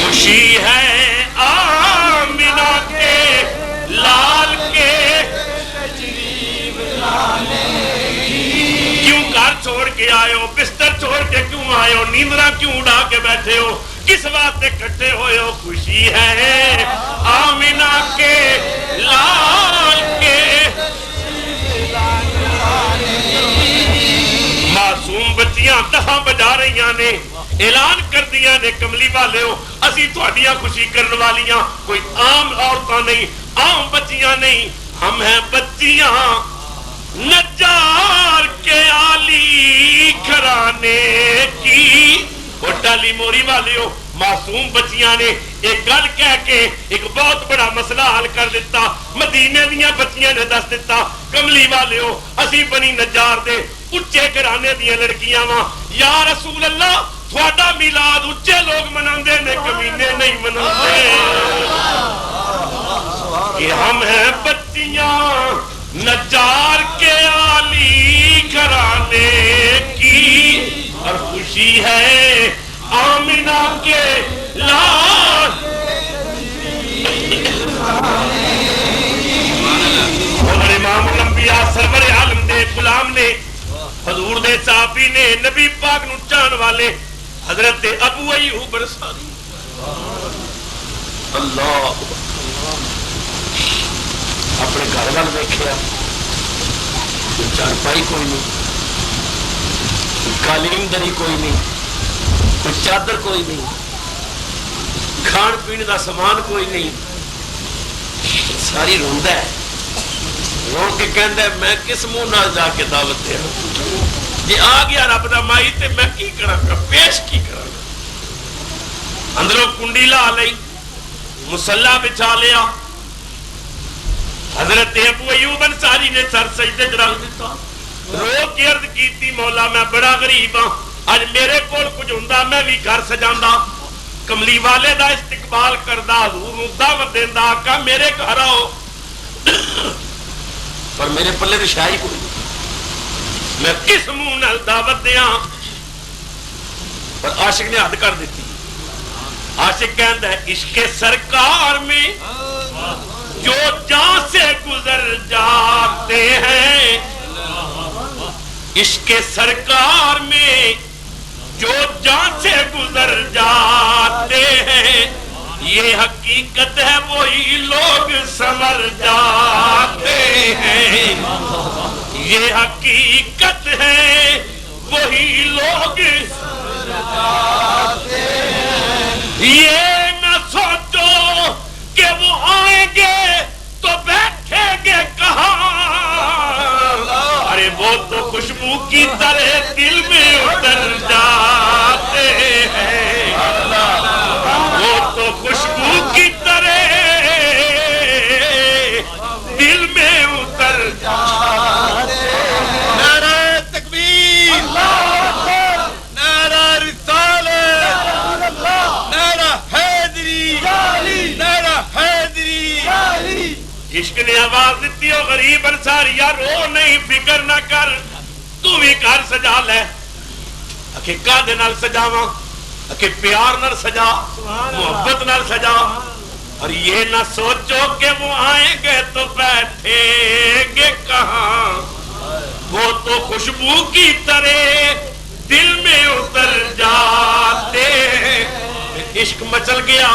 خوشی ہے آمنہ کے لال کے کیوں گھر چھوڑ کے آئے ہو بستر چھوڑ کے کیوں آئے ہو نیندرا کیوں اڑا کے بیٹھے ہو کس بات اکٹھے ہوئے ہو خوشی ہے آمنہ کے لال کے معصوم بچیاں دفعہ بجا رہی نے اعلان کر دیا نے کملی والے ہو اسی تہاڈیاں خوشی کرنے والیاں کوئی عام عورتاں نہیں عام بچیاں نہیں ہم ہیں بچیاں نجار کے عالی گھرانے کی اور ڈالی موری والے ہو معصوم بچیاں نے ایک گل کہہ کے ایک بہت بڑا مسئلہ حل کر دیتا مدینے دیاں بچیاں نے دس دیتا کملی والے ہو اسی بنی نجار دے اچھے گھرانے دیاں لڑکیاں وہاں یا رسول اللہ تھوڑا میلاد اچھے لوگ مناندے نے کمینے نہیں مناندے کہ ہم ہیں بچیاں نجار کے عالی گھرانے کی اور خوشی ہے آمنہ کے لال اور امام الانبیاء سرور عالم دے غلام نے حضور دے صحابی نے نبی پاک نو چاہن والے حضرت ابو ایوب انصاری اللہ اپنے گھر وال دیکھا چارپائی کوئی نہیں قالین دری کوئی نہیں کوئی چادر کوئی نہیں کھان پینے کا سامان کوئی نہیں ساری روندا ہے رو کے کہندا ہے میں کس منہ نال جا کے دعوت دیا جی آ گیا رب دا مائی تے میں کی کراں گا پیش کی کراں گا اندروں کنڈی لا لئی مصلا بچھا لیا حضرت ابو ایوب انصاری نے سر سجدے چ رکھ دیتا رو کے عرض کیتی مولا میں بڑا غریب ہاں اج میرے کول کچھ ہوندا میں بھی گھر سجاندا کملی والے دا استقبال کردا حضور نوں دعوت دیندا آقا میرے گھر آؤ پر میرے پلے تے شاہی کوئی میں کس منہ نال دعوت دیاں پر عاشق نے حد کر دیتی عاشق کہندا ہے عشق سرکار میں جو جان سے گزر جاتے ہیں عشق سرکار میں جو جان سے گزر جاتے ہیں یہ حقیقت ہے وہی لوگ سمر جاتے ہیں، یہ حقیقت ہے وہی لوگ یہ نہ سوچو کہ وہ آئیں گے تو بیٹھیں گے کہاں، ارے وہ تو خوشبو کی طرح دل میں اتر جاتے ہیں، وہ تو خوشبو کی طرح دل میں اتر جاتے ہیں۔ نعرہ تکبیر، نعرہ رسالت، نعرہ حیدری، نعرہ حیدری۔ عشق نے آواز دیتی ہو غریب انصاریہ رو نہیں، فکر نہ کر، تو بھی گھر سجا لے، اکھے کادے نال سجاواں، کہ پیار نہ سجا، محبت نہ سجا، اور یہ نہ سوچو کہ وہ آئیں گے تو بیٹھیں گے کہاں، وہ تو خوشبو کی طرح دل میں اتر جاتے ہیں۔ عشق مچل گیا،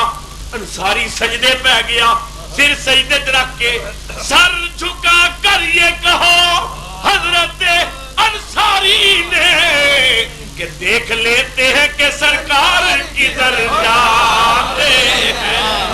انصاری سجدے پہ گیا، سر سجدے رکھ کے سر جھکا کر یہ کہو حضرت انصاری نے کہ دیکھ لیتے ہیں کہ سرکار کدھر جاتے ہیں،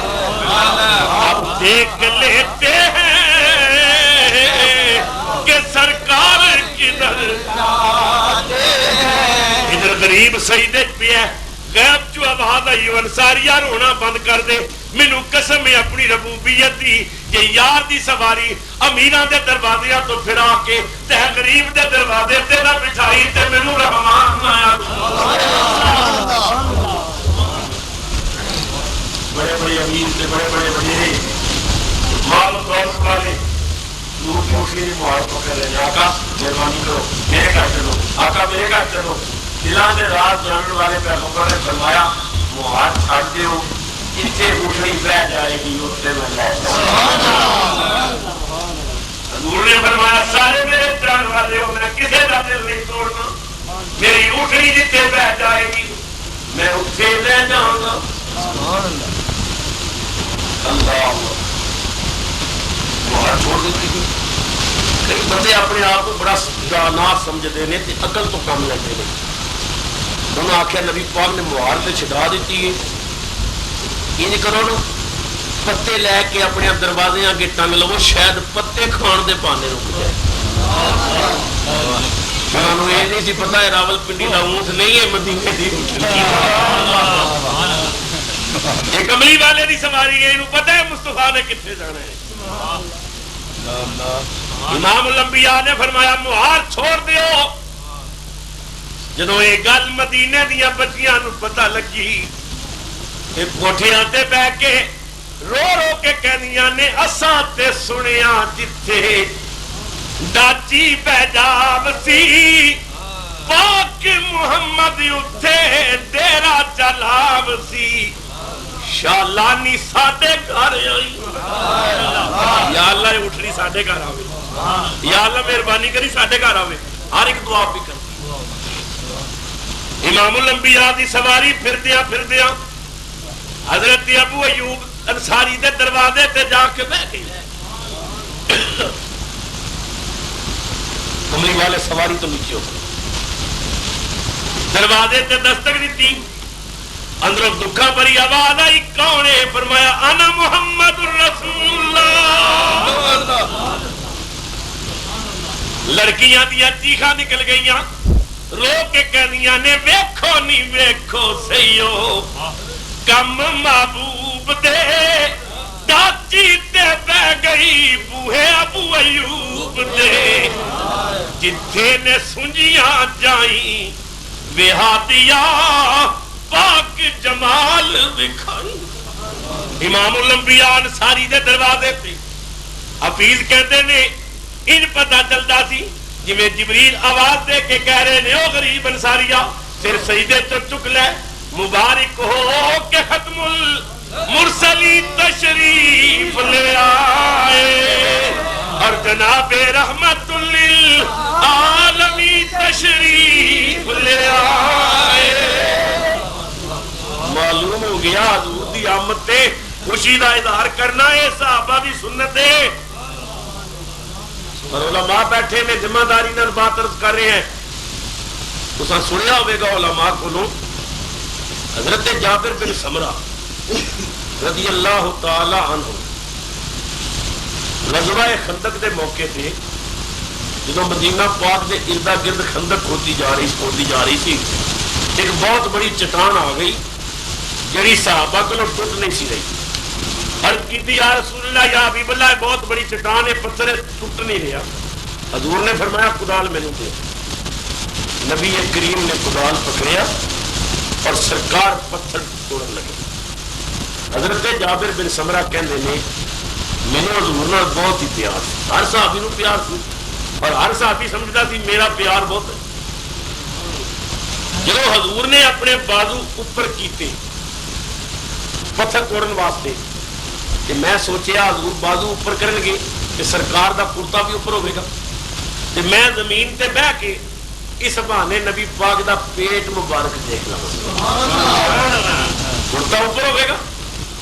اب دیکھ لیتے ہیں کہ سرکار کدھر جاتے ہیں۔ ادھر غریب سجدے پہ ہے، غیب جو آواز آئی انصاریہ رونا بند کر دے، مینوں قسم ہے اپنی ربوبیت دی، یہ یار دی سواری امیراں دے دروازے تو پھرا کے تے غریب دے دروازے تے نہ بچھائی تے مینوں رحمان بنایا۔ بڑے بڑے امیر تے بڑے بڑے وزیر مال و دولت والے لوگ موشی نے مہار پکڑ لے، آقا مہربانی کرو میرے گھر چلو، آقا میرے گھر چلو۔ دلان دے راز جاننے والے پیغمبر نے فرمایا مہار چھاڑ دیو، اتنے اٹھنی بہ جائے گی اتنے میں لے حضور نے فرمایا سارے میرے جان والے ہو، میں کسی کا دل نہیں توڑنا، میری اٹھنی جتنے بہ جائے گی میں اتنے لے جاؤں گا۔ اللہ مہار چھوڑ دیتی تھی۔ کئی بندے اپنے آپ کو بڑا دانا سمجھتے ہیں تے عقل تو کم لیتے ہیں، انہوں نے آخیا نبی پاک نے مہار تے چھڈا دیتی ہے، یہ کرو نا پتے لے کے اپنے دروازے آگے ٹنگ لو، شاید پتے کھان دے پانے رک جائے۔ انہوں نے یہ نہیں سی پتا ہے راول پنڈی کا اونٹ نہیں ہے مدینے دی اونٹ۔ یہ کملی والے دی سواری ہے، انہوں پتا ہے مصطفیٰ نے کتنے جانا ہے۔ امام الانبیاء نے فرمایا مہار چھوڑ دیو۔ جدوں یہ گل مدینے دیا بچیاں نو پتہ لگی، کوٹھیاں تے بہ کے رو رو کے کہنیاں نے اساں تے سنیا جتھے ڈاچی پیجاب سی، پاک محمد اتھے ڈیرا چلاو سی، شالانی ساڈے گھر آئی۔ یا اللہ اٹھنی ساڈے گھر آوے، یا اللہ مہربانی کری ساڈے گھر آوے، ہر ایک دعا بھی کر۔ امام الانبیاء دی سواری پھردیاں پھردیاں حضرت ابو ایوب انصاری دے دروازے تے جا کے بیٹھ گئی۔ کملی والے سواری تو نیچے ہو گئی، دروازے تے دستک دیتی، اندروں دکھا بھری آواز آئی، کون ہے؟ فرمایا انا محمد الرسول اللہ۔ لڑکیاں دیا چیخاں نکل گئیاں، رو کے کہنیاں نے ویکھو نہیں ویکھو سیو کم محبوب دے ڈاچی تے بہ گئی بوہے ابو ایوب دے، جتھے نے سنجیاں جائیں وہادیا پاک جمال دکھائی۔ امام الانبیاء انصاری دے دروازے پہ حفیظ کہتے نے ان پتہ چلتا سی جی میں جبریل آواز دے کے کہہ رہے نے او غریب انصاریہ پھر سجدے تو چک لے، مبارک ہو کہ ختم المرسلی تشریف لے آئے اور جناب رحمت للعالمی تشریف لے آئے۔ معلوم ہو گیا حضور دی دی آمد تے خوشی دا اظہار کرنا ہے صحابہ دی سنت ہے. اور علماء بیٹھے میں ذمہ داری نال بات عرض کر رہے ہیں. تساں سنیا ہوئے گا علماء کو حضرت جابر بن سمرہ رضی اللہ تعالی عنہ غزوہ خندق دے موقع تے جدو مدینہ پاک دے اردا گرد خندق کھودی جا رہی سی ایک بہت بڑی چٹان آ گئی جڑی صحابہ کو ٹوٹ نہیں سی رہی. عرض کیتی یا رسول اللہ یا حبیب اللہ بہت بڑی چٹان ہے پتھر ٹوٹ نہیں رہا. حضور نے فرمایا کدال مینوں دے. نبی کریم نے کدال پکڑیا اور سرکار پتھر توڑن لگے. حضرت جابر بن سمرہ کہندے نے مینوں حضور نال بہت ہی پیار سی. ہر صحابی نوں پیار سی اور ہر صحابی سمجھدا سی میرا پیار بہت ہے. جب حضور نے اپنے بازو اوپر کیتے پتھر توڑن واسطے کہ میں سوچیا حضور بازو اوپر کرن گے کہ سرکار دا کرتا بھی اوپر ہوے گا تے میں زمین تے بیٹھ کے اس بہانے نبی پاک دا پیٹ مبارک دیکھ لوں. کرتا اوپر ہوے گا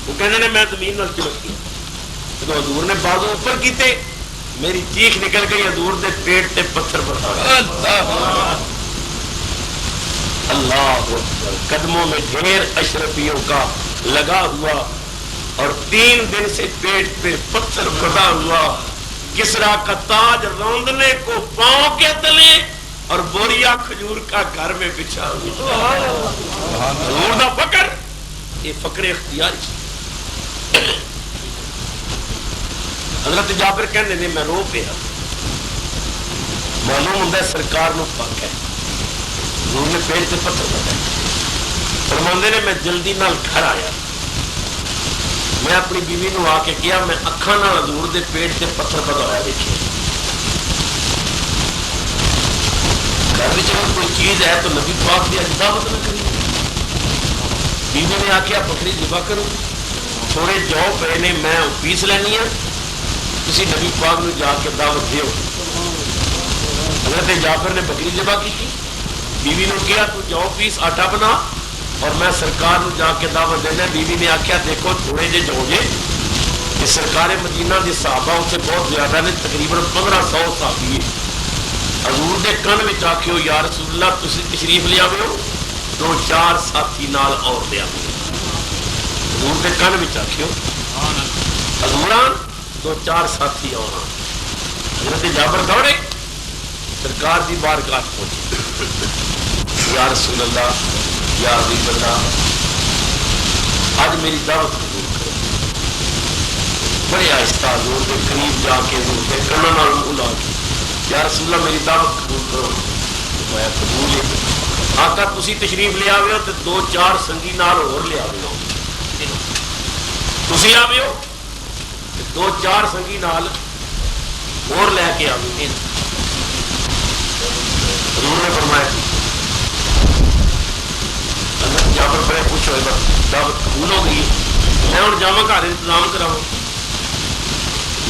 وہ کہنے نے میں زمین نال چمک گیا. جب حضور نے بازو اوپر کیتے میری چیخ نکل گئی حضور دے پیٹ تے پتھر پر آ گئے. اللہ اکبر. قدموں میں ڈھیر اشرفیوں کا لگا ہوا اور 3 دن سے پیٹ پہ پتھر بڑھا ہوا. کسرا کا تاج روندنے کو پاؤں کے تلے اور بوریا کھجور کا گھر میں بچھا ہوا. حضور دا فقر یہ فقر اختیاری. حضرت جابر کہنے نے میں رو پیا. معلوم ہوتا ہے سرکار نو پک ہے. حضور نے پیٹ سے پتھر بچا. فرماندے نے میں جلدی نال گھر آیا. میں اپنی بیوی نو آ کے کیا میں اکھاں نال حضور دے پیٹ سے پتھر بگایا دیکھے. گھر میں اگر کوئی چیز ہے تو نبی پاک کی دعوت نہ کری. بیوی نے آخیا بکری ذبح کرو. تھوڑے جو پے نے میں پیس لینی ہے کسی نبی پاک نو جا کے دعوت دیو. حضرت جعفر نے بکری ذبح کی. بیوی نے کیا تو جو پیس آٹا بنا اور میں سرکار نو جا کے دعوت دینا. بیوی نے آخیا دیکھو تھوڑے جے جو جے کہ سرکار مدینہ کے صحابہ اسے بہت زیادہ نے تقریباً 1500 صحابی. حضور دے کن میں آخیو یا رسول اللہ تسی تشریف لے آؤ 2-4 ساتھی نال اور لے آؤ. حضور دے کن میں آخیو حضوران 2-4 ساتھی اور. حضرت جابر دوڑے سرکار دی بارگاہ پہنچے. یا رسول اللہ یا حبیب اللہ آج میری دعوت قبول کرو. بڑے آہستہ حضور کے قریب جا کے حضور کے کنوں نال منہ لا کے یا رسول اللہ میری دعوت قبول کرو. میں قبول ہے. آقا تسی تشریف لے آوے ہو تے 2-4 سنگی نال اور لے آوے ہو. تسی آوے ہو 2-4 سنگی نال اور لے کے آوے. حضور نے فرمایا جابر پہ پوچھو دعوت قبول ہو گئی میں ہوں جاواں گھر انتظام کراؤں.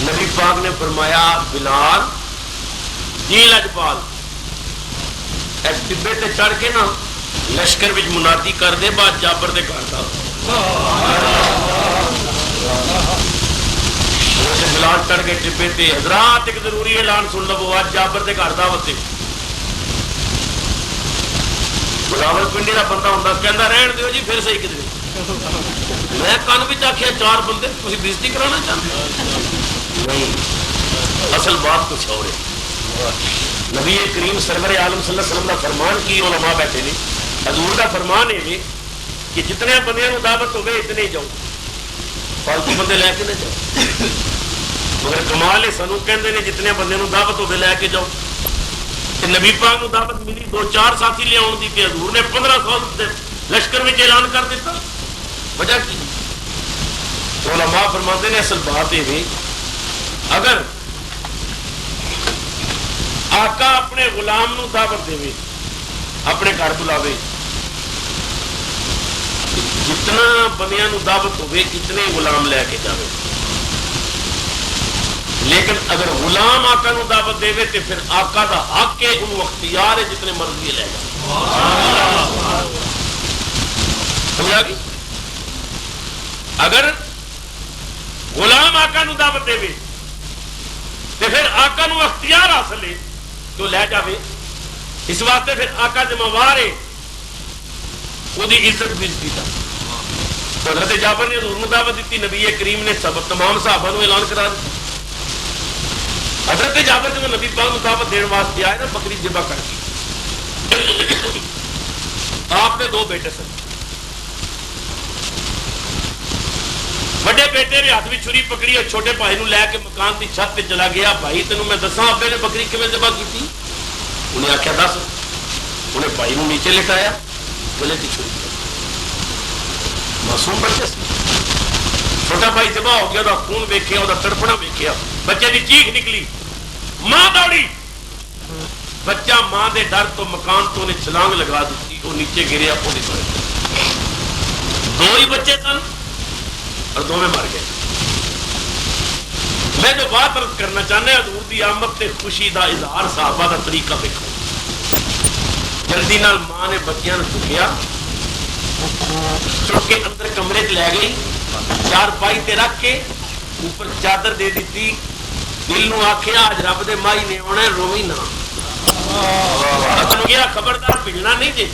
نبی پاک نے فرمایا بلال جی لجپال اس ڈبے تے چڑھ کے نا لشکر وچ منادی کر دے بعد جابر دے گھر دا. بلال چڑھ کے ڈبے تے حضرات ایک ضروری اعلان سن لو آج جابر دے گھر دعوت ہے. راول پنڈی کا بندہ ہوں کہہ رہن دیو جی پھر صحیح کدھر. میں کن بھی آخیا 4 بندے تھی بےزتی کرانا چاہتے نہیں. اصل بات کچھ اور ہے. نبی کریم سرور عالم صلی اللہ علیہ وسلم کا فرمان کی علماء بیٹھے نے. حضور کا فرمان ہے کہ جتنے بندے دعوت ہو گئے اتنے ہی جاؤ فالتو بندے لے کے نہ جاؤ. مگر کمال ہے سانو کہندے نے جتنے بندے دعوت ہو گئے لے کے جاؤ. نبی پاک نو دعوت ملی 2-4 ساتھی لے آن دی کہ حضور نے 1500 لشکر میں اعلان کر دیتا. وجہ کی علماء فرماتے ہیں اصل بات یہ اگر آقا اپنے غلام نو دعوت دے اپنے گھر بلاوے جتنا بندیاں نو دعوت ہوئے اتنے غلام لے کے جاوے. لیکن اگر غلام آقا نو دعوت دے تو پھر آقا دا حق ہے انہوں اختیار ہے جتنے مرضی لے جائے. سمجھا گی اگر غلام آقا نو دعوت دے تے پھر آقا نو اختیار حاصل ہے تو لے جاوے. اس واسطے پھر آقا ذمہ ہے وہ دی عزت بزتی تھا. حضرت جابر نے حضور نو دعوت دیتی, نبی کریم نے سب تمام صحابہ نو اعلان کرا دیا. حضرت جابر جب نبی پاک نو دعوت دین واسطے آئے نا بکری ذبح کر کے. آپ نے 2 بیٹے سن. بڑے بیٹے نے ہاتھ میں چھری پکڑی اور چھوٹے بھائی نو لے کے مکان کی چھت پہ چلا گیا. بھائی تینوں میں دساں ابے نے بکری کیویں ذبح کی تھی؟ انہیں آخیا دس. انہیں بھائی نو نیچے لٹایا, گلے کی چھری معصوم بچے سے. چھوٹا بھائی ذبح ہو گیا, خون ویکھیا, تڑپنا ویکھیا, بچے کی چیخ نکلی, ماں دوڑی. بچہ ماں دے ڈر تو مکان تو انہیں چھلانگ لگا دیتی, وہ نیچے گریا. 2 ہی بچے سن اور 2 میں مر گئے. میں جو بات عرض کرنا چاہنا ہے, حضور دی آمد تے خوشی دا اظہار صحابہ دا طریقہ دیکھو. جلدی نال ماں نے بچیاں نوں چکیا, چک کے اندر کمرے لے گئی, 4 پائی تے رکھ کے اوپر چادر دے دیتی. دل نو آکھیا اج رب دے مائی نے آنا, روی نہ. گیا خبردار بھجنا نہیں جی.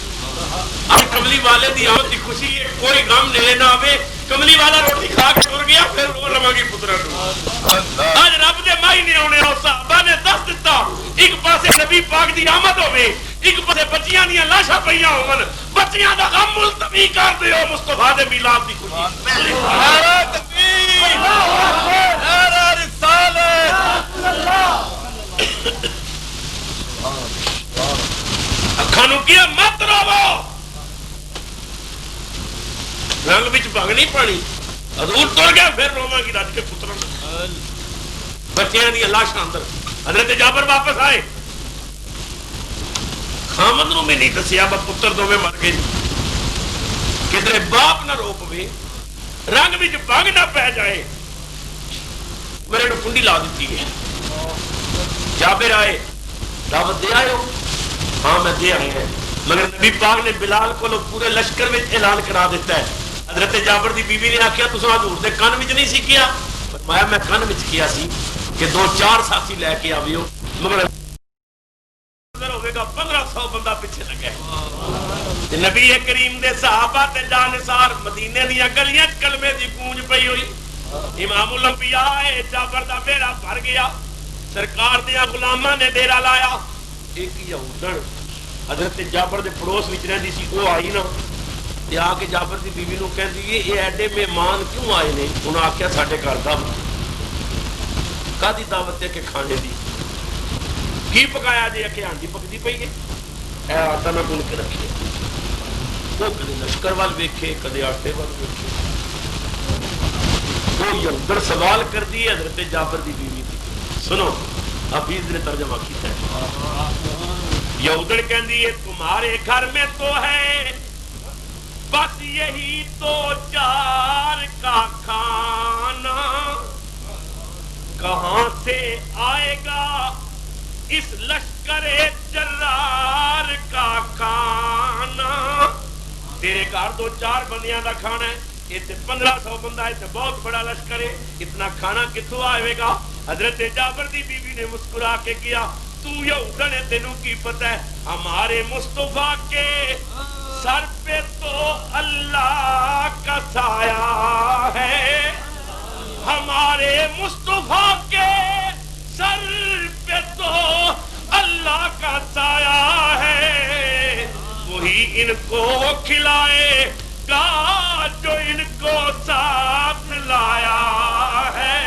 اب کملی والے دی آمد دی خوشی ہے, کوئی غم نیڑے نہ آوے. کملی والا روٹی کھا کے ٹر گیا, پھر رو لواں گی پترا اج رب دے مائی نے آنے. اور صحابہ نے دس دتا, ایک پاسے نبی پاک دی آمد ہوے, ایک پاسے بچیاں دیاں لاشاں پئیاں ہون. بچیاں دا غم ملتوی کر دیو مصطفیٰ دے میلاد دی خوشی. نعرہ تکبیر, نعرہ رسالت. اکھاں نوں کیا مت روو, رنگ بچ بھنگ نہیں پانی. حضور تر گیا, پھر روواں گی رج کے پتراں. بچیاں دی لاشاں اندر. حضرت جابر واپس آئے, خامد نو بھی نہیں دسیا پتر 2 میں مر گئے. کدھر باپ نہ رو پوے, رنگ بچ بھنگ نہ پہ جائے. میرے نو کنڈی لا دیتی ہے. جابر آئے, دعوت دے آئے ہو؟ ہاں میں دے آئی ہے, مگر نبی پاک نے بلال کو پورے لشکر میں اعلان کرا دیتا ہے. حضرت جابر دی بیوی نے آخیا تساں حضور دے کان وچ نہیں سی کیا؟ فرمایا میں کان وچ کیا سی کہ 2-4 ساتھی لے کے آویو, مگر ہوے گا 1500 بندہ پیچھے لگا ہے. نبی کریم دے صحابہ تے جانثار مدینے دی گلیاں کلمے دی گونج پئی ہوئی. امام الانبیاء جابر دا بیڑا بھر گیا. سرکار دے غلاماں نے ڈیرا لایا. ایک یہودن حضرت جابر دے پڑوس وچ رہندی سی, وہ آئی نا تے آ کے جابر دی بیوی نو کہندی یہ ایڈے مہمان کیوں آئے نے؟ انہاں آکھیا ساڈے گھر دعوت. کادی دعوت ہے کہ کھانے دی؟ کی پکایا جی؟ کہ ہاں جی پکدی پئی ہے, اے آٹا نہ گن کے رکھیے. وہ کدے لشکر وال ویکھے, کدے آٹے وال ویکھے. وہ یہودن سوال کر دی حضرت جابر دی بیوی دی. سنو حفیظ نے ترجمہ کیتا ہے. یہودن کہندی ہے تمہارے گھر میں تو ہے بس یہی تو 4 کا کھانا, کہاں سے آئے گا اس لشکر جرار کا کھانا؟ تیرے گھر 2-4 بندیاں دا کھانا ہے, اتنے 1500 بندہ ہے, اتنے بہت بڑا لشکر ہے, اتنا کھانا کتوں آئے گا؟ حضرت جابر دی بیوی نے مسکرا کے کیا, تو یہودن ہے, تینوں کی پتہ ہے ہمارے مصطفیٰ کے سر پہ تو اللہ کا سایہ ہے. ہمارے مصطفیٰ کے سر پہ تو اللہ کا سایہ ہے. وہی ان کو کھلائے گا جو ان کو ساتھ لایا ہے.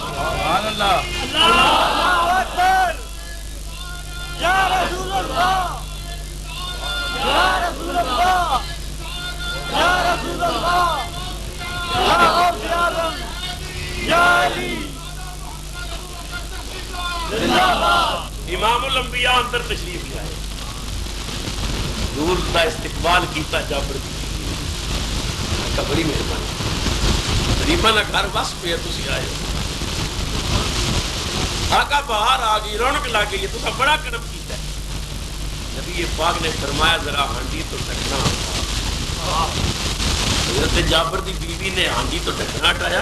سبحان اللہ. اللہ اکبر. یا رسول اللہ, یا رسول اللہ, یا رسول اللہ, یا غوث اعظم, یا علی زندہ باد. امام الانبیاء اندر تشریف لے آئے, حضور کا استقبال کیتا جابر کا بڑی مہربانی. غریباں دا گھر بس پہ تسی آئے ہو, آقا باہر آ گئی, رونق لگ گئی, تو بڑا کرم کیتا ہے. نبی پاک نے فرمایا ذرا ہانڈی تو رکھنا. حضرت جابر دی بیوی نے آنگی تو ڈھکنا ہٹایا،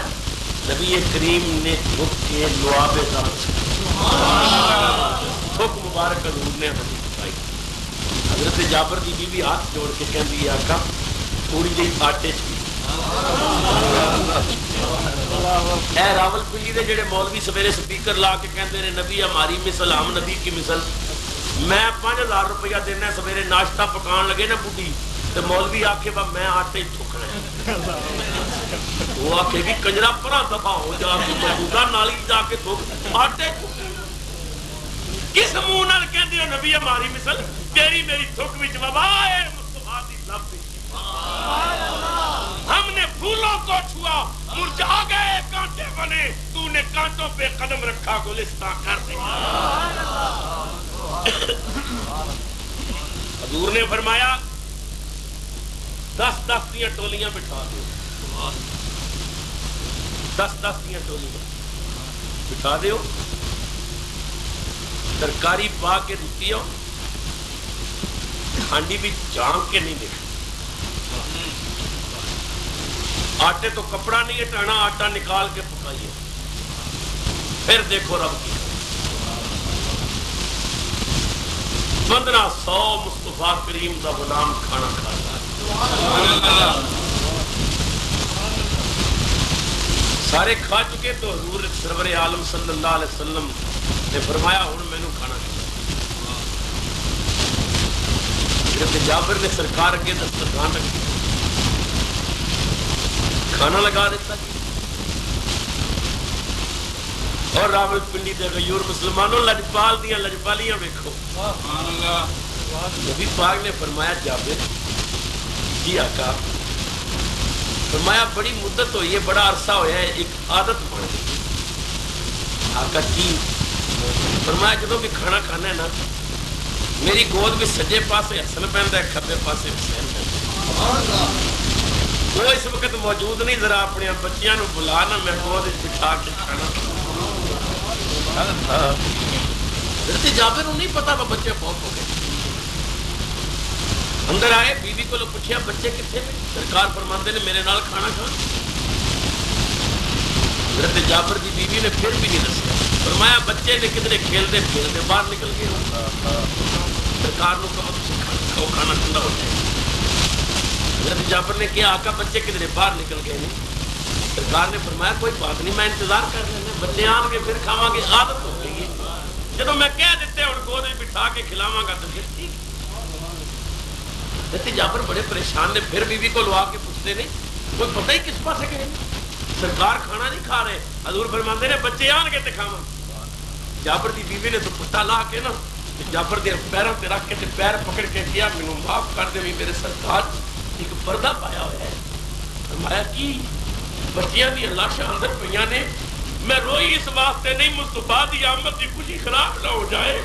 نبی کریم نے جھک کے لعاب تھوک مبارک حضور نے ہمیں پائی. حضرت جابر دی بیوی ہاتھ جوڑ کے کہندی آقا تھوڑی جہی آٹے چ اے راول پنڈی دے جڑے مولوی سویرے سپیکر لا کے کہندے نے نبی ہماری مثل ہم نبی کی مثل. میں 5000 روپیہ دینا سویرے ناشتہ پکان لگے نا بڈھی تو مولوی آکھے با میں آٹے تھکنا ہے، وہ آکھے گی کنجرا پرا دفاع ہو جا کے موجودہ نالی جا کے تھک آٹے کس منہ نال کہندے ہو نبی ہماری مثل؟ تیری میری تھک وچ وبا ہے مصطفیٰ دی لب وچ. ہم نے پھولوں کو چھوا مرجھا گئے کانٹے بنے، تو نے کانٹوں پہ قدم رکھا گلستان کر دیا. حضور نے فرمایا 10-10 دیا ٹولیاں بٹھا دو، 10-10 دیا ٹولیاں بٹھا دیو، ترکاری پا کے رکھی ہو، ہانڈی بھی جھانک کے نہیں دیکھ، آٹے تو کپڑا نہیں ہٹانا، آٹا نکال کے پکائیے، پھر دیکھو رب کی 1500 مصطفیٰ کریم دا غلام کھانا کھاتا ہے. سارے کھا چکے تو حضور سرور عالم صلی اللہ علیہ وسلم نے فرمایا ہن مینوں کھانا کھلاؤ. حضرت جابر نے سرکار کے دسترخوان رکھی، کھانا لگا دیتا اور راول پنڈی دے غیور مسلمانوں لجپال دیاں لجپالیاں ویکھو. نبی پاک نے فرمایا جابر جی آقا، فرمایا بڑی مدت ہوئی ہے، بڑا عرصہ ہویا ہے، ایک عادت بن گئی. آقا کی فرمایا جدوں بھی کھانا کھانا ہے نا میری گود میں سجے پاسے حسن پہندا ہے، کھبے پاسے حسین پہندا ہے. وہ اس وقت موجود نہیں، ذرا اپنے بچیاں نو بلا نا میں گود بٹھا کے کھانا. حضرت جابر نو نہیں پتا وہ بچے فوت ہو گئے. اندر آئے، بیوی کو پوچھا بچے کتنے میں؟ سرکار فرماندے نے میرے نال کھانا کھا. حضرت جابر دی بیوی نے پھر بھی نہیں دسیا، فرمایا بچے نے کدھر کھیلتے کھیلتے باہر نکل گئے. سرکار نو کہو تسی کھانا کھاؤ، کھانا ٹھنڈا ہو جائے. حضرت جابر نے کہا آقا بچے کدھر باہر نکل گئے ہیں؟ سرکار نے فرمایا کوئی بات نہیں، میں انتظار کر لینا، بچے آن گے پھر کھاواں گے، عادت ہو گئی ہے. جدوں میں کہہ دیتے ہوں گود بٹھا کے کھلاواں گا تو پھر ٹھیک. حضرت جابر بڑے پریشان نے، پھر بیوی کو لوا کے پوچھتے نہیں، کوئی پتہ ہی کس پاسے گئے. سرکار کھانا نہیں کھا رہے، حضور فرماندے نے بچے آن گے تے کھاواں. جابر دی بیوی نے دوپٹہ لا کے نا جابر دے پیروں تے رکھ کے تے پیر پکڑ کے کیا مینوں معاف کر دے، میرے سرکار ایک پردہ پایا ہوا ہے. فرمایا کی بچیاں دی لاشاں اندر پئیاں نے، میں روئی اس واسطے نہیں مصطفیٰ دی آمد دی خوشی خراب نہ ہو جائے.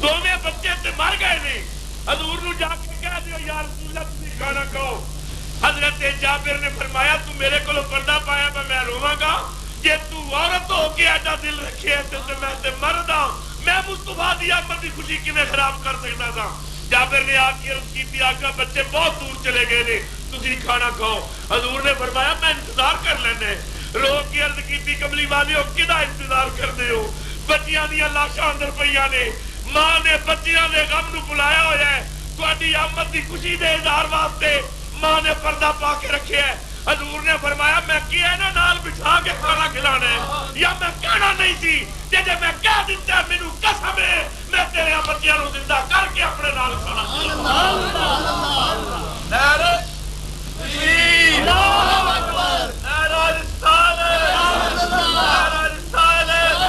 دونوں بچے تے مر گئے نے. حضور نو جا کے کہہ دیو یا رسول اللہ تسی کھانا کھاؤ. حضرت جابر نے فرمایا تو میرے کو پردہ پایا میں رواں گا، جے تو عورت ہو کے ایڈا دل رکھے تے میں تے مرد ہاں، میں مصطفیٰ دی آمد دی خوشی کیویں خراب کر سکدا تھا. جابر نے آ کے عرض کی آقا بچے بہت دور چلے گئے نے، تسی کھانا کھاؤ. حضور نے فرمایا میں انتظار کر لینے. رو کے عرض کی کملی والے ہو کدا انتظار کرتے ہو؟ بچیاں دی لاشاں اندر پئیاں نے، ماں نے بچیاں دے غم نو بلایا ہوا ہے، تہاڈی آمد دی خوشی دے اظہار واسطے ماں نے پردہ پا کے رکھے ہے. حضور نے فرمایا میں کیا نا نال بٹھا کے کھانا کھلانا ہے یا میں کہنا نہیں سی؟ جے میں کہہ دیتا مینوں قسم ہے میں تیرے بچیاں نو زندہ کر کے اپنے نال کھانا کھلاواں. نعرہ تکبیر، اللہ اکبر، نعرہ رسالت، نعرہ رسالت،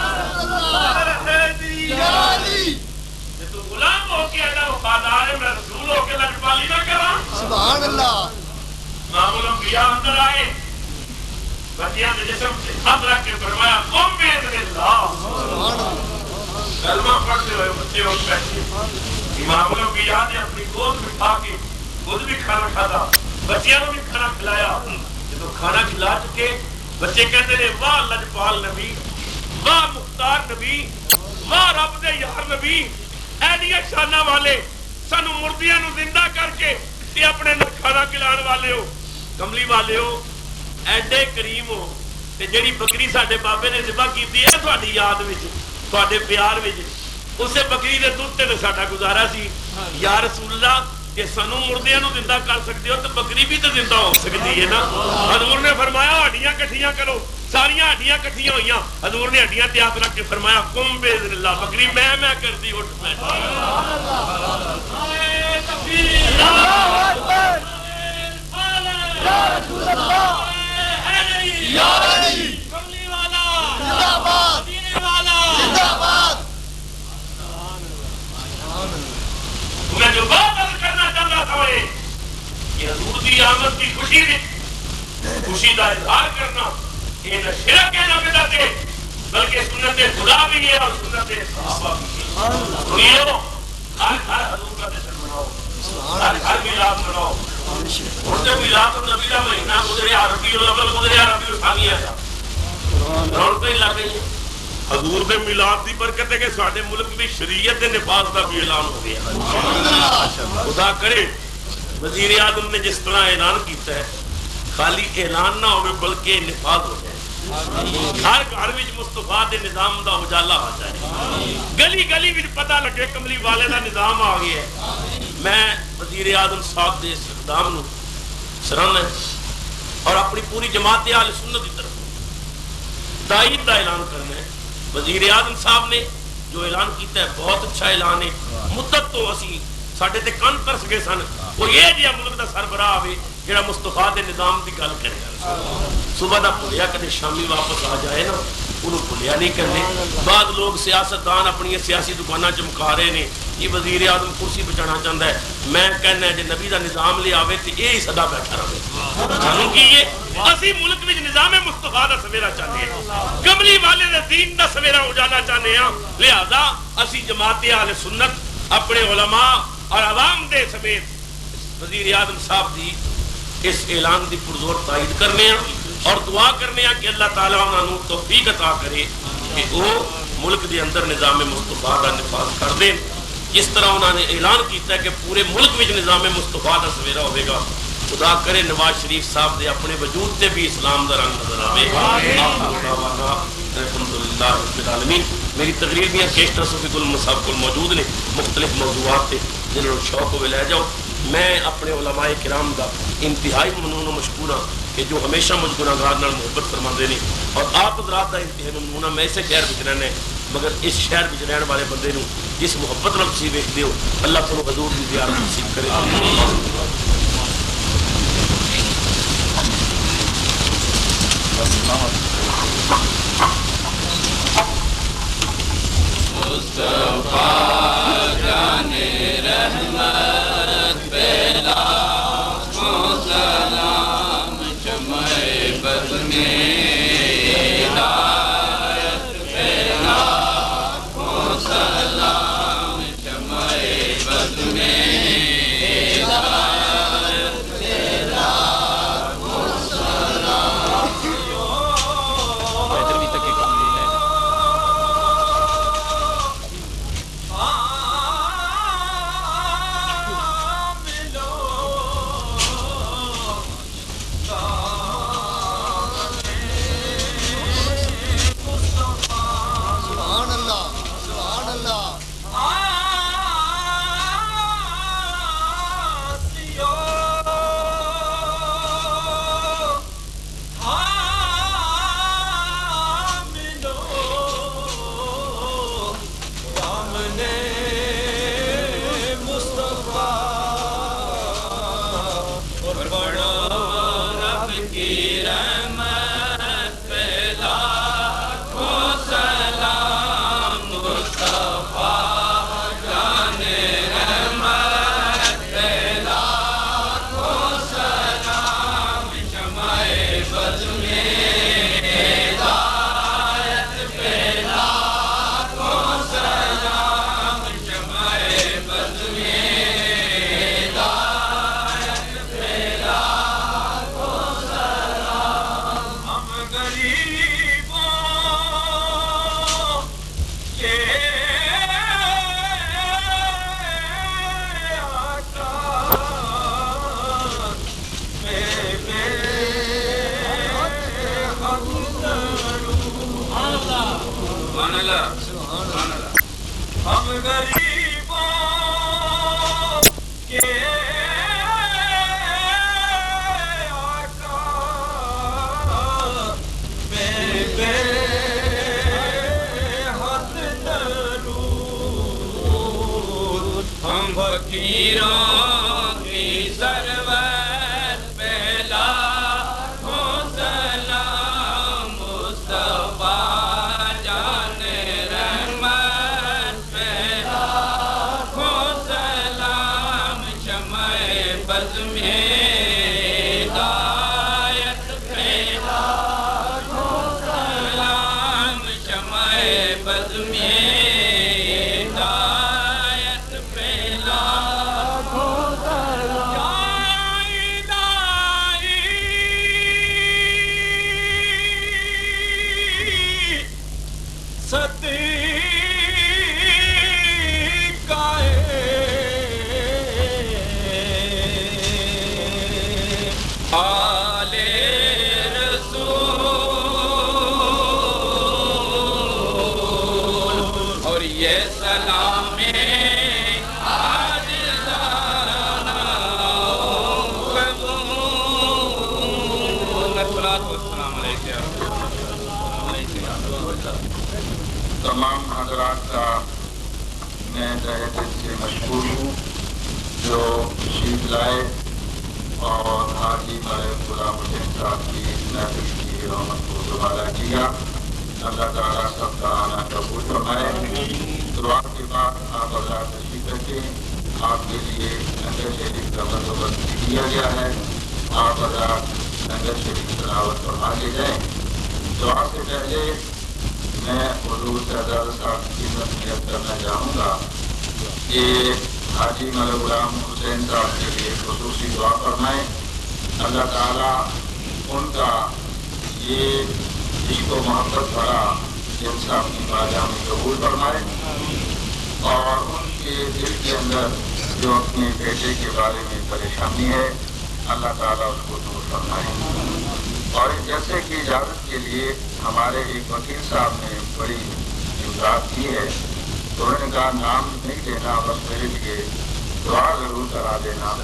نعرہ حیدری. جے تو غلام ہو کے ادا وفادار ہے، میں رسول ہو کے لجپالی نہ کراں. سبحان اللہ. امام الانبیاء اندر آئے، بچیاں کے جسم سے ہاتھ رکھ کے فرمایا قم باذن اللہ. کلمہ پڑھتے ہوئے بچے اٹھ بیٹھے. امام الانبیاء نے اپنی گود بٹھا کے خود بھی کھانا کھاتا، بچیاں کو بھی کھانا کھلایا. جب کھانا کھلا چکے بچے کہتے ہیں واہ لجپال نبی، واہ مختار نبی، واہ رب دے یار نبی، ایڈیاں شاناں والے، سانو مردیاں نو زندہ کر کے اپنے کھانا کھلان والے ہو. کملی والےو ایڈے کریم ہو کہ جیڑی بکری ساڈے بابے نے ذبح کیتی ہے تہاڈی یاد وچ تہاڈے پیار وچ اسے بکری دے دودھ تے ساڈا گزارا سی یا رسول اللہ کہ سانو مردیاں نو زندہ کر سکتے ہو تو بکری بھی تو زندہ ہو سکتی ہے نا حضور نے فرمایا ہڈیاں کٹھیاں کرو ساریاں ہڈیاں کٹھیاں ہوئیاں حضور نے ہڈیاں تے ہاتھ رکھ کے فرمایا قم باذن اللہ بکری میں کر دی اٹھ میں اللہ اکبر یا رسول اللہ یا علی کملی والا زندہ باد مدینے والا زندہ باد میں جو بات عرض کرنا چاہتا تھا کہ حضور کی آمد کی خوشی کا اظہار کرنا یہ نہ شرک ہے نہ بدعت ہے بلکہ سنت خدا بھی ہے اور سنت صحابہ بھی ہے سنیو ہر حضور کا جشن مناؤ ہر میلاد مناؤ اس سے میلاد النبی کا مہینہ گزریا ربیع الاول گزریا ربیع الثانی آیا رونقیں لگ گئی ہیں حضور دے میلاد دی برکت ہے کہ ساڈے ملک میں شریعت دے نفاذ کا بھی اعلان ہو گیا خدا کرے وزیر اعظم نے جس طرح اعلان کیتا ہے خالی اعلان نہ ہوئے بلکہ نفاذ ہو جائے ہر گھر وچ مصطفیٰ دے نظام دا اجالا آ جائے گلی گلی وچ پتہ لگے کملی والے دا نظام آ گیا ہے میں وزیر اعظم صاحب دے اس اقدام نو سراہنا اور اپنی پوری جماعت اہل سنت کی طرف تائید دا اعلان کرنا ہے وزیر اعظم صاحب نے جو اعلان کیتا ہے بہت اچھا اعلان ہے مدت تو اسی ساڈے تے کن ترس گئے سن کوئی یہ جہا ملک دا سربراہ آوے جڑا مصطفیٰ دے نظام دی گل کرے صبح دا بھولیا کدے شامی واپس آ جائے نا انہوں بھولیا نہیں کرنے بعض لوگ سیاستدان اپنی سیاسی دکاناں چمکا رہے نے یہ وزیر اعظم کرسی بچانا چاہتا ہے میں کہنا ہے جے نبی دا نظام لے آوے تے یہی سدا بیٹھا رہے سانوں کی یہ اسی ملک وچ نظام مصطفیٰ دا سویرا چاہتے ہیں کملی والے دے دین دا سویرا اجالا چاہتے ہیں لہذا اسی جماعت اہل سنت اپنے علماء اور عوام دے سمیت وزیر اعظم صاحب دی اس اعلان دی پرزور تائید کرنے ہیں اور دعا کرنے ہیں کہ اللہ تعالیٰ انہوں توفیق عطا کرے کہ وہ ملک دے اندر نظام مصطفیٰ کا نفاذ کر دیں جس طرح انہوں نے اعلان کیتا ہے کہ پورے ملک میں نظام مصطفیٰ کا سویرا ہوئے گا خدا کرے نواز شریف صاحب دے اپنے وجود سے بھی اسلام دا رنگ نظر آئے الحمدللہ رب العالمین میری تقریر بھی کیسٹر صوفی گل مصحف کو موجود نے مختلف موضوعات تھے جنہوں شوق ہوئے لے جاؤ میں اپنے علماء کرام دا انتہائی ممنون و مشکور ہوں کہ جو ہمیشہ مجھ گناہگار نال محبت فرماندے نے اور آپ حضرات دا انتہائی ممنون ہوں میں اسے شہر وچ رہنا ہے مگر اس شہر وچ رہن والے بندے نو جس محبت نال تسی ویکھدے ہو اللہ تعالی حضور دی زیارت نصیب کرے مصطفیٰ جانے رحمت پہ لاکھوں سلام شمع بد میں ہدایت پہ لاکھوں سلام شمع بد میں ہدایت پہ لاکھوں سلام ادھر بھی تک ایک کام نہیں ہے غریبوں کے آقا بے حد درود ہم فقیروں کی ضرورت پہ لاکھوں سلام مصطفیٰ جان رحمت پہ لاکھوں سلام شمع بز میں ہدایت پہ لاکھوں سلام شمع بز میں ہدایت پہ لاکھوں سلام یا الہی صدیقہ آل رسول اور یہ سلام عاجزانہ قبول الصلاۃ والسلام علیک یا تمام حضرات کا میں تہہ دل سے مشکور ہوں جو تشریف لائے اور حاجی ملک غلام حسین صاحب کی محفل کی رونق کو دوبارہ کیا. اللہ تعالیٰ سب کا آنا قبول فرمائے. دعا کے بعد آپ حضرات تشریف رکھیں. آپ کے لیے لنگر شریف کا بندوبست بھی کیا گیا ہے. آپ حضرات لنگر شریف تلاوت فرما لے جائیں. دعا سے پہلے میں حضور سردار صاحب کی خدمت میں عرض کرنا چاہوں گا کہ حاجی ملک غلام حسین صاحب کے لیے خصوصی دعا فرمائیں. اللہ تعالیٰ ان کا یہ عشق و محبت بھرا جلسہ اپنی بارگاہ میں قبول فرمائے اور ان کے دل کے اندر جو اپنے بیٹے کے بارے میں پریشانی ہے اللہ تعالیٰ اس کو دور فرمائے. اور جیسے کہ اجازت کے لیے ہمارے ایک وکیل صاحب نے بڑی امداد کی ہے تو انہوں نے کہا نام نہیں دینا بس میرے لیے دعا ضرور کرا دینا.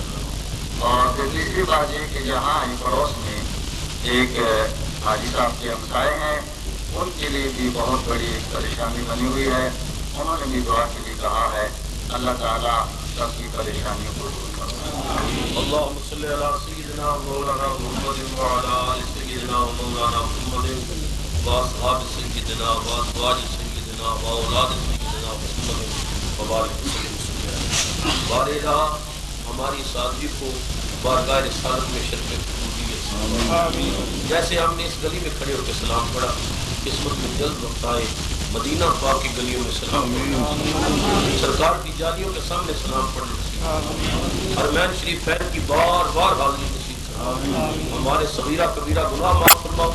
اور پھر تیسری بات یہ کہ جہاں ہی پڑوس میں ایک حاجی صاحب کے ہمسائے ہیں ان کے لیے بھی بہت بڑی ایک پریشانی بنی ہوئی ہے. انہوں نے بھی دعا کے لیے کہا ہے. اللہ تعالیٰ سب کی پریشانیوں کو دور فرمائے. اللهم صل على سيدنا مولانا محمد وعلى آل سيدنا مولانا محمد واصحاب سيدنا وازواج سيدنا واولاد سيدنا محمد وبارك وسلم. بارہا ہماری سادگی کو بارگاہ رسالت میں شرف قبولیت جیسے ہم نے اس گلی میں کھڑے ہو کے سلام پڑھا قسمت میں جلد وقت آئے مدینہ پاک کی گلیوں میں سلام پڑھا سرکار کی جالیوں کے سامنے سلام پڑھنے حرمین شریف فین کی بار بار حاضری نصیب کرا. ہمارے صغیرہ کبیرہ گناہ معاف فرما.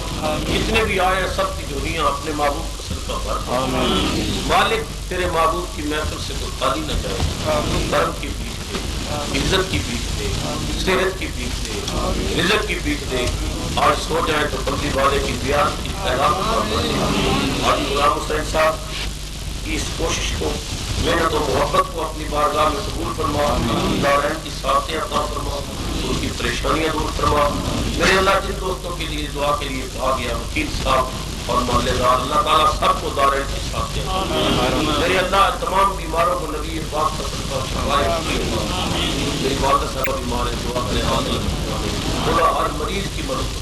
جتنے بھی آئے سب کی جوہیاں اپنے معبود کا صدقہ بھر. مالک تیرے معبود کی محفل سے تو خالی نہ جائے. کرم کی بھیک دے, عزت کی بھیک دے, صحت کی بھیک دے, رزق کی بھیک دے. آج سو جائیں تو بندی والے کی زیارت کی خیرات آج غلام حسین صاحب کی اس کوشش کو محنت و محبت کو اپنی بارگاہ میں قبول فرما. دارین کی ساتھیں عطا فرما. ان کی پریشانیاں دور فرما. میرے اللہ جن دوستوں کے لیے دعا کے لیے کہا گیا وکیل صاحب اور محلے دار اللہ تعالیٰ سب کو دارین کی ساتھیں میرے اللہ تمام بیماروں کو نبی پاک کا صدقہ چھوائے. میری والدہ صاحب بیمار ہے دعا کرے حاضر خدا ہر مریض کی مدد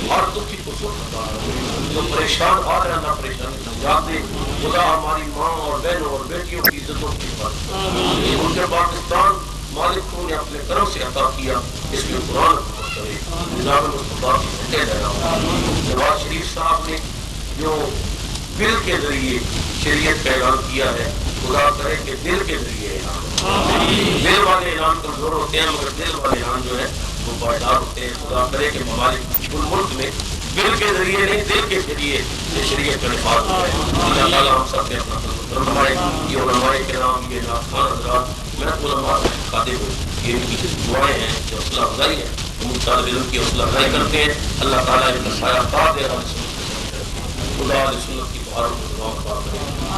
ہر دکھی کو سکھ جو پریشان آ رہے اللہ پریشانی سے نجات دے. خدا ہماری ماں اور بہنوں اور بیٹیوں کی عزتوں کی حفاظت. ان کے پاکستان مالک کو نے اپنے کرم سے عطا کیا اس لیے قرآن حکومت کرے. نظام مصطفیٰ کی ہٹے رہا. نواز شریف صاحب نے جو بل کے ذریعے شریعت کا اعلان کیا ہے خدا کرے کہ دل کے ذریعے اعلان. دل والے اعلان کمزور ہوتے ہیں مگر دل والے اعلان جو ہے وہ پائیدار ہوتے ہیں. خدا کرے کہ ممالک ملک میں دل کے ذریعے نہیں دل کے ذریعے یہ شریعت کا نفاذ ہوا ہے. اللہ تعالیٰ ہم سب نے اپنا فرمائے. یہ علماء کرام یہ ناخوان حضرات میں علماء سے کھاتے ہوئے یہ ان کی دعائیں ہیں جو حوصلہ افزائی ہے ہم طالب علم کی حوصلہ افزائی کرتے ہیں. اللہ تعالیٰ ان کا سایہ خدا علیہ سنت کی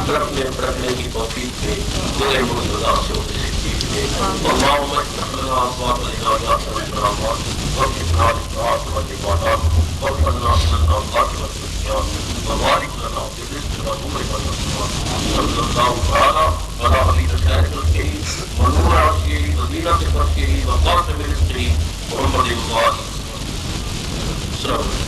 تڑپنے پڑپنے کی توفیق دے میرے مرتضی سے ہوتے سے اللهم افتح لنا ابواب الهدايات والكرامات وافتح الطاعات والعبادات واغفر لنا من الآفات والسيئات وبارك لنا في الرزق والعمر والنصرات صلى الله تعالى على حبيب خير خلقه ونور عرشه وزينة فرشه وخاتم رزقه محمد صلى الله عليه وسلم.